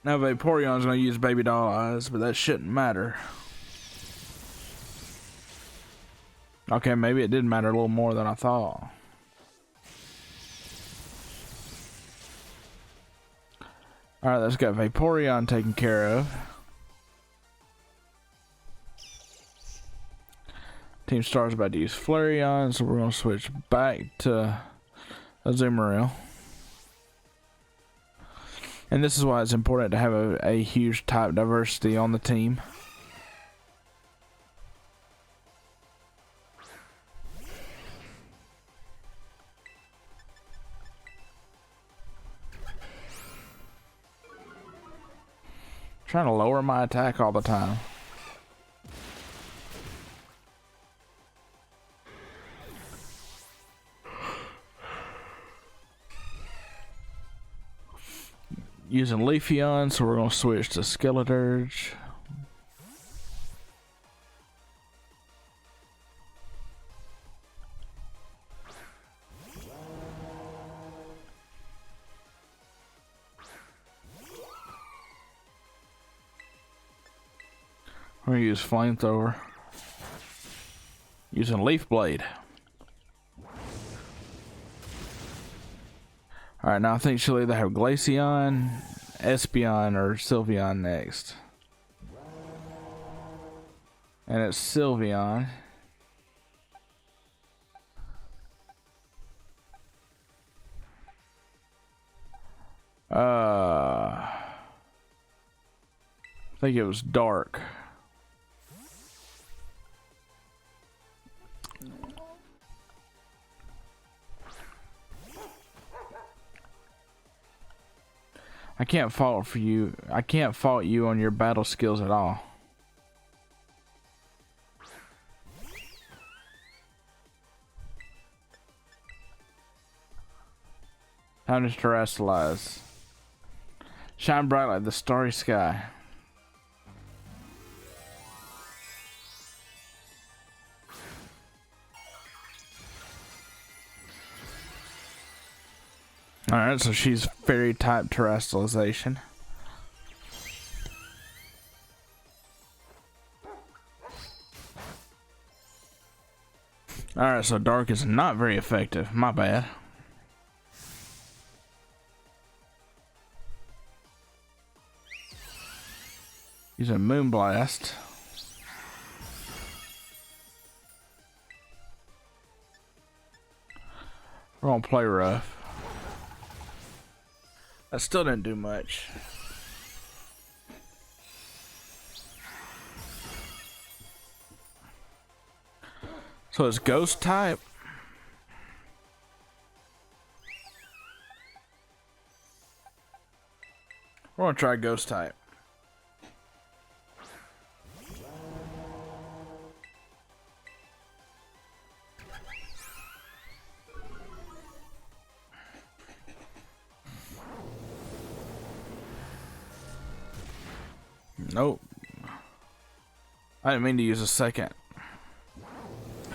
Now Vaporeon's going to use Baby Doll Eyes, but that shouldn't matter. Okay, maybe it did matter a little more than I thought. Alright, let's get Vaporeon taken care of. Team Star's about to use Flareon, so we're going to switch back to Azumarill. And this is why it's important to have a huge type diversity on the team. Trying to lower my attack all the time. Using Leafeon, so we're going to switch to Skeleturge. We're going to use Flamethrower. Using Leaf Blade. Alright, now I think she'll either have Glaceon, Espeon, or Sylveon next. And it's Sylveon. I think it was dark. I can't fault for you. I can't fault you on your battle skills at all. Time to terrestrialize. Shine bright like the starry sky. Alright, so she's fairy type terrestrialization. Alright, so dark is not very effective. My bad. Using Moonblast. We're gonna play rough. That still didn't do much. So it's ghost type. We're gonna try ghost type. Nope. I didn't mean to use a second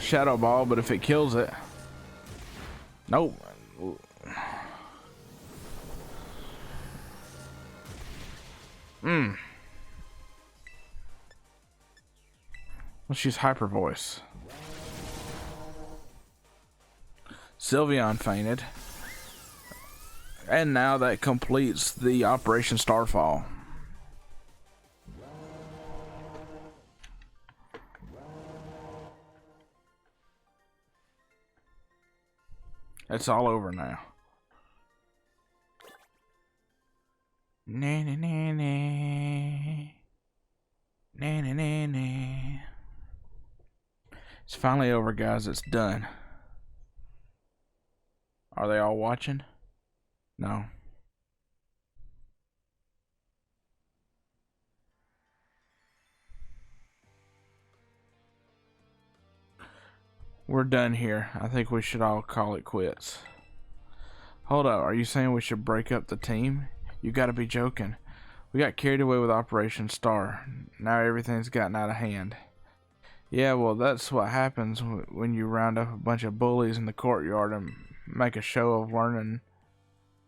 shadow ball, but if it kills it. Nope. Well, she's hyper voice. Sylveon fainted. And now that completes the Operation Starfall. It's all over now. Na na na na. Na na na na. It's finally over, guys. It's done. Are they all watching? No. We're done here. I think we should all call it quits. Hold up, are you saying we should break up the team? You gotta be joking. We got carried away with Operation Star. Now everything's gotten out of hand. Yeah, well, that's what happens when you round up a bunch of bullies in the courtyard and make a show of learning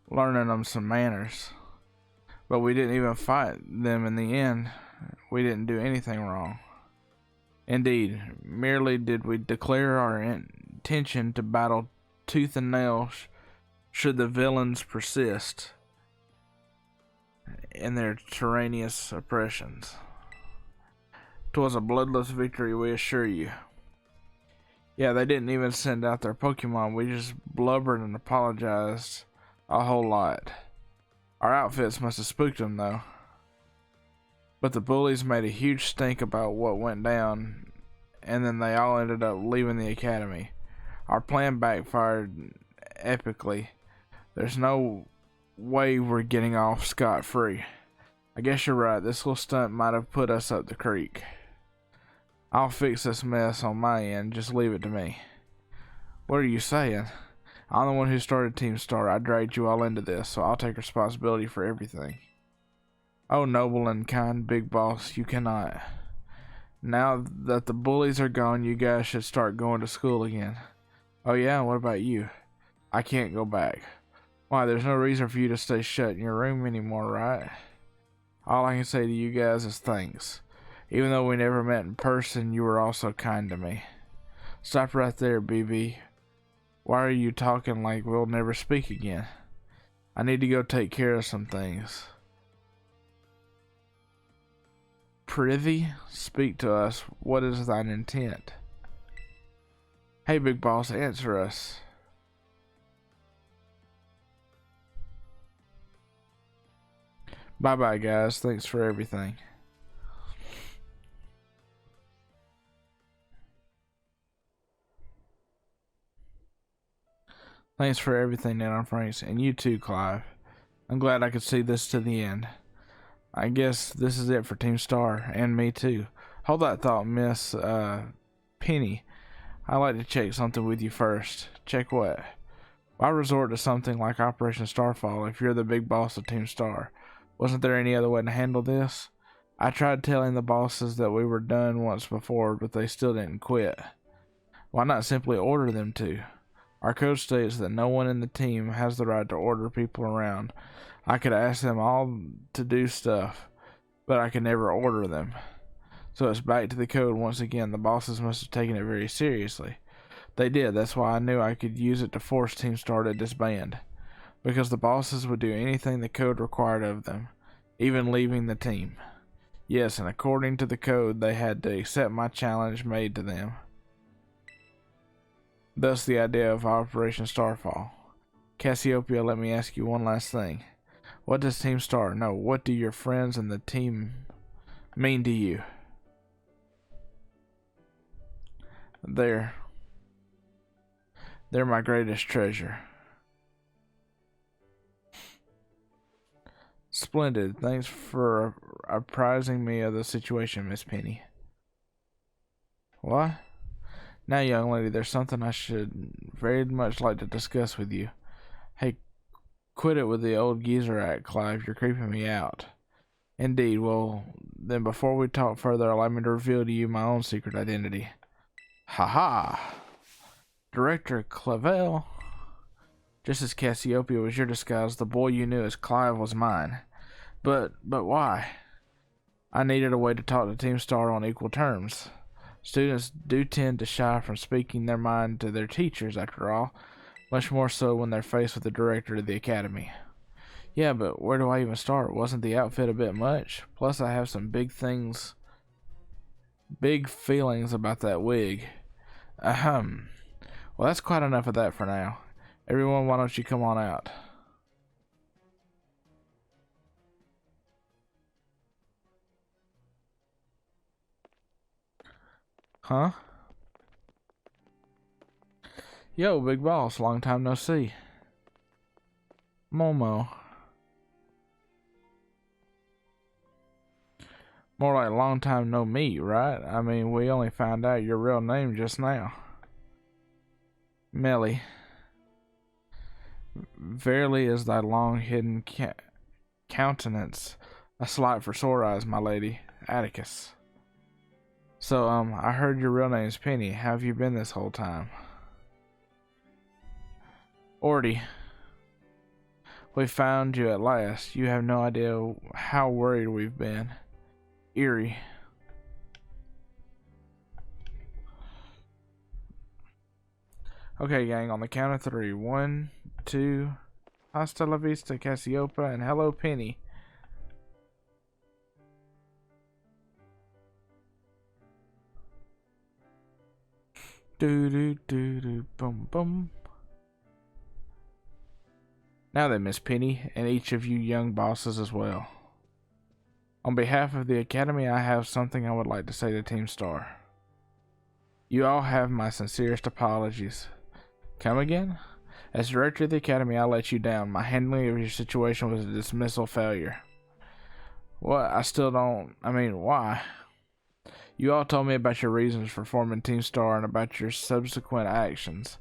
them some manners. But we didn't even fight them in the end. We didn't do anything wrong. Indeed, merely did we declare our intention to battle tooth and nail should the villains persist in their tyrannous oppressions. 'Twas a bloodless victory, we assure you. Yeah, they didn't even send out their Pokemon. We just blubbered and apologized a whole lot. Our outfits must have spooked them, though. But the bullies made a huge stink about what went down, and then they all ended up leaving the academy. Our plan backfired epically. There's no way we're getting off scot-free. I guess you're right, this little stunt might have put us up the creek. I'll fix this mess on my end, just leave it to me. What are you saying? I'm the one who started Team Star. I dragged you all into this, so I'll take responsibility for everything. Oh, noble and kind Big Boss, you cannot. Now that the bullies are gone, you guys should start going to school again. Oh yeah, what about you? I can't go back. Why, there's no reason for you to stay shut in your room anymore, right? All I can say to you guys is thanks. Even though we never met in person, you were also kind to me. Stop right there, BB. Why are you talking like we'll never speak again? I need to go take care of some things. Prithee, speak to us. What is thine intent? Hey, Big Boss, answer us. Bye bye, guys. Thanks for everything. Thanks for everything, Ned and Franks, and you too, Clive. I'm glad I could see this to the end. I guess this is it for Team Star, and me too. Hold that thought, Miss, Penny. I'd like to check something with you first. Check what? Why resort to something like Operation Starfall if you're the big boss of Team Star? Wasn't there any other way to handle this? I tried telling the bosses that we were done once before, but they still didn't quit. Why not simply order them to? Our code states that no one in the team has the right to order people around. I could ask them all to do stuff, but I could never order them. So it's back to the code once again. The bosses must have taken it very seriously. They did. That's why I knew I could use it to force Team Star to disband. Because the bosses would do anything the code required of them, even leaving the team. Yes, and according to the code, they had to accept my challenge made to them. Thus the idea of Operation Starfall. Cassiopeia, let me ask you one last thing. What does Team Star know? What do your friends and the team mean to you? They're my greatest treasure. Splendid. Thanks for apprising me of the situation, Miss Penny. What? Now, young lady, there's something I should very much like to discuss with you. Hey, quit it with the old geezer act, Clive. You're creeping me out. Indeed. Well, then before we talk further, allow me to reveal to you my own secret identity. Ha-ha! Director Clavel. Just as Cassiopeia was your disguise, the boy you knew as Clive was mine. But why? I needed a way to talk to Team Star on equal terms. Students do tend to shy from speaking their mind to their teachers, after all, much more so when they're faced with the director of the academy. Yeah, but where do I even start? Wasn't the outfit a bit much? Plus, I have some big feelings about that wig. Ahem. Well, that's quite enough of that for now. Everyone, why don't you come on out? Huh? Yo, big boss, long time no see. Momo. More like long time no meet, right? I mean, we only found out your real name just now. Melly. Verily is thy long hidden countenance a slight for sore eyes, my lady. Atticus. So, I heard your real name's Penny. How have you been this whole time? Orty. We found you at last. You have no idea how worried we've been. Eerie. Okay, gang, on the count of 3. 1, 2, hasta la vista, Cassiopeia, and hello, Penny. Boom, boom. Now then, Miss Penny, and each of you young bosses as well. On behalf of the Academy, I have something I would like to say to Team Star. You all have my sincerest apologies. Come again? As director of the Academy, I let you down. My handling of your situation was a dismissal failure. What? Why? You all told me about your reasons for forming Team Star and about your subsequent actions.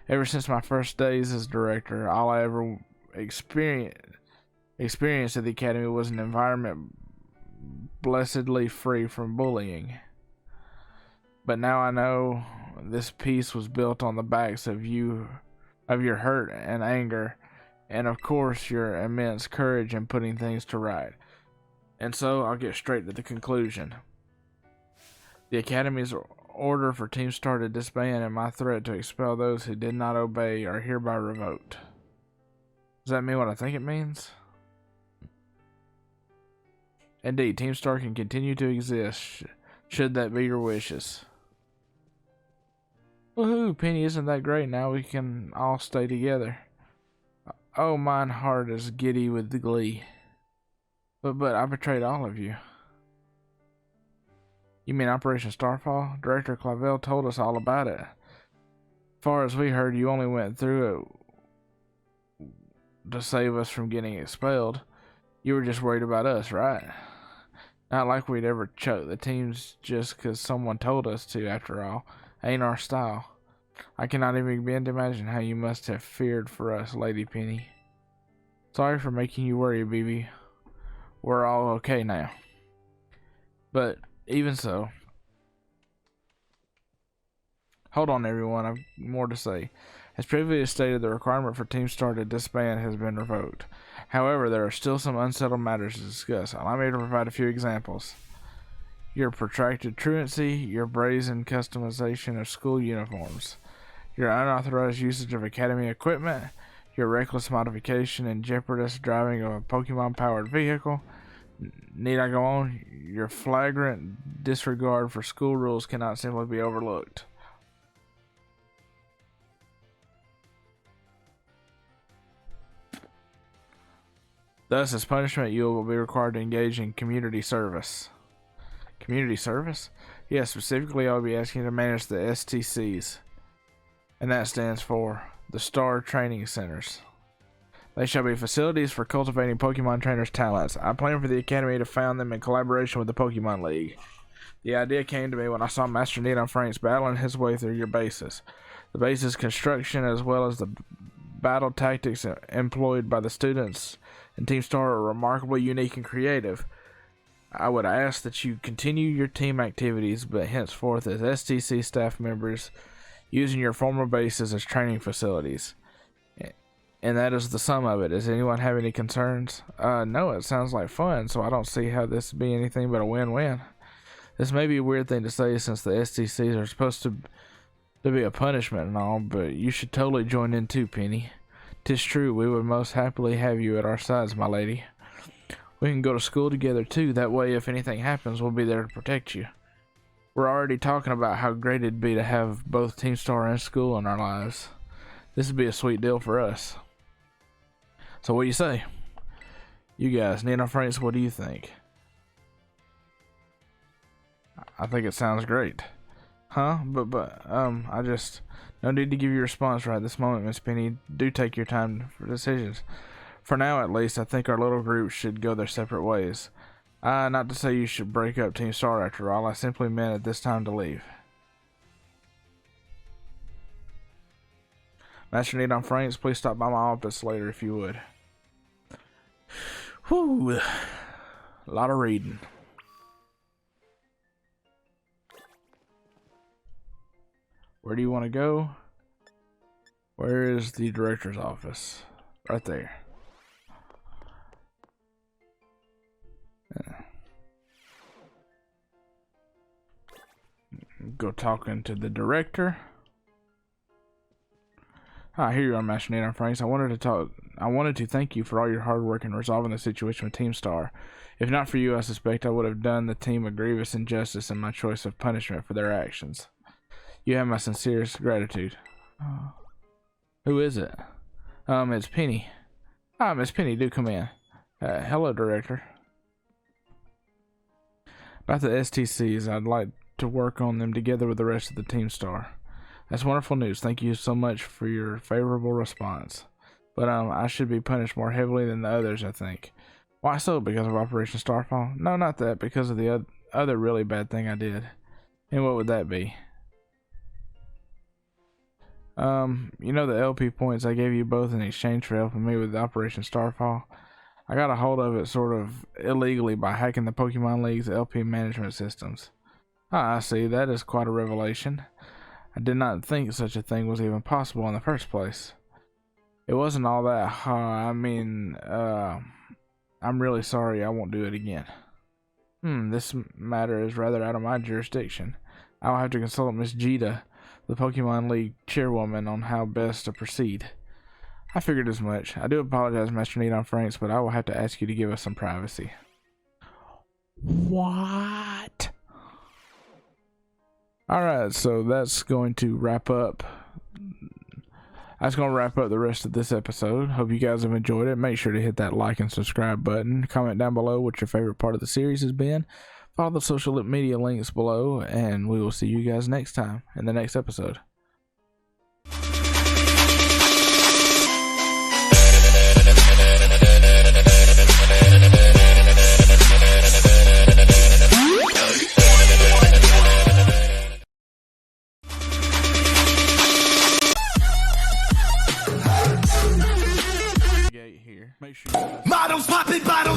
Ever since my first days as director, all I ever experienced at the Academy was an environment blessedly free from bullying. But now I know this peace was built on the backs of your hurt and anger, and of course your immense courage in putting things to right. And so I'll get straight to the conclusion. The Academy's order for Team Star to disband and my threat to expel those who did not obey are hereby revoked. Does that mean what I think it means? Indeed, Team Star can continue to exist, should that be your wishes. Woohoo, Penny, isn't that great? Now we can all stay together. Oh, mine heart is giddy with glee. But I betrayed all of you. You mean Operation Starfall? Director Clavel told us all about it. As far as we heard, you only went through it to save us from getting expelled. You were just worried about us, right? Not like we'd ever choke the teams just 'cause someone told us to, after all. Ain't our style. I cannot even begin to imagine how you must have feared for us, Lady Penny. Sorry for making you worry, BB. We're all okay now. But even so, hold on everyone, I've more to say. As previously stated, the requirement for Team Star to disband has been revoked. However, there are still some unsettled matters to discuss. Allow me to provide a few examples. Your protracted truancy, your brazen customization of school uniforms, your unauthorized usage of academy equipment, your reckless modification and jeopardous driving of a Pokemon-powered vehicle. Need I go on? Your flagrant disregard for school rules cannot simply be overlooked. Thus, as punishment, you will be required to engage in community service. Community service? Yes, specifically, I will be asking you to manage the STCs. And that stands for the Star Training Centers. They shall be facilities for cultivating Pokemon trainers' talents. I plan for the Academy to found them in collaboration with the Pokemon League. The idea came to me when I saw Master Needham Franks battling his way through your bases. The base's construction, as well as the battle tactics employed by the students and Team Star, are remarkably unique and creative. I would ask that you continue your team activities, but henceforth as STC staff members, using your former bases as training facilities. And that is the sum of it. Does anyone have any concerns? No, it sounds like fun, so I don't see how this would be anything but a win-win. This may be a weird thing to say since the STCs are supposed to be a punishment and all, but you should totally join in too, Penny. 'Tis true, we would most happily have you at our sides, my lady. We can go to school together too, that way if anything happens, we'll be there to protect you. We're already talking about how great it'd be to have both Team Star and school in our lives. This would be a sweet deal for us. So what do you say? You guys, Nina Franks, what do you think? I think it sounds great. Huh? But I just... No need to give you a response right this moment, Miss Penny. Do take your time for decisions. For now, at least, I think our little group should go their separate ways. Not to say you should break up Team Star after all. I simply meant at this time to leave. Master Needham Franks, please stop by my office later if you would. Whew. A lot of reading. Where do you want to go? Where is the director's office? Right there. Go talking to the director. Hi, here you are, Master Needham Franks. I wanted to thank you for all your hard work in resolving the situation with Team Star. If not for you, I suspect I would have done the team a grievous injustice in my choice of punishment for their actions. You have my sincerest gratitude. Who is it? It's Penny. Miss Penny, do come in. Hello, Director. About the STCs, I'd like to work on them together with the rest of the Team Star. That's wonderful news. Thank you so much for your favorable response. But I should be punished more heavily than the others, I think. Why so? Because of Operation Starfall? No, not that. Because of the other really bad thing I did. And what would that be? You know the LP points I gave you both in exchange for helping me with Operation Starfall? I got a hold of it sort of illegally by hacking the Pokemon League's LP management systems. I see. That is quite a revelation. I did not think such a thing was even possible in the first place. It wasn't all that I'm really sorry. I won't do it again. This matter is rather out of my jurisdiction. I'll have to consult Miss Jita, the Pokemon League chairwoman, on how best to proceed. I figured as much. I do apologize, Master Needham Franks, but I will have to ask you to give us some privacy. What? Alright, so that's going to wrap up That's going to wrap up the rest of this episode. Hope you guys have enjoyed it. Make sure to hit that like and subscribe button. Comment down below what your favorite part of the series has been. Follow the social media links below, and we will see you guys next time in the next episode. Make sure. Models popping bottles.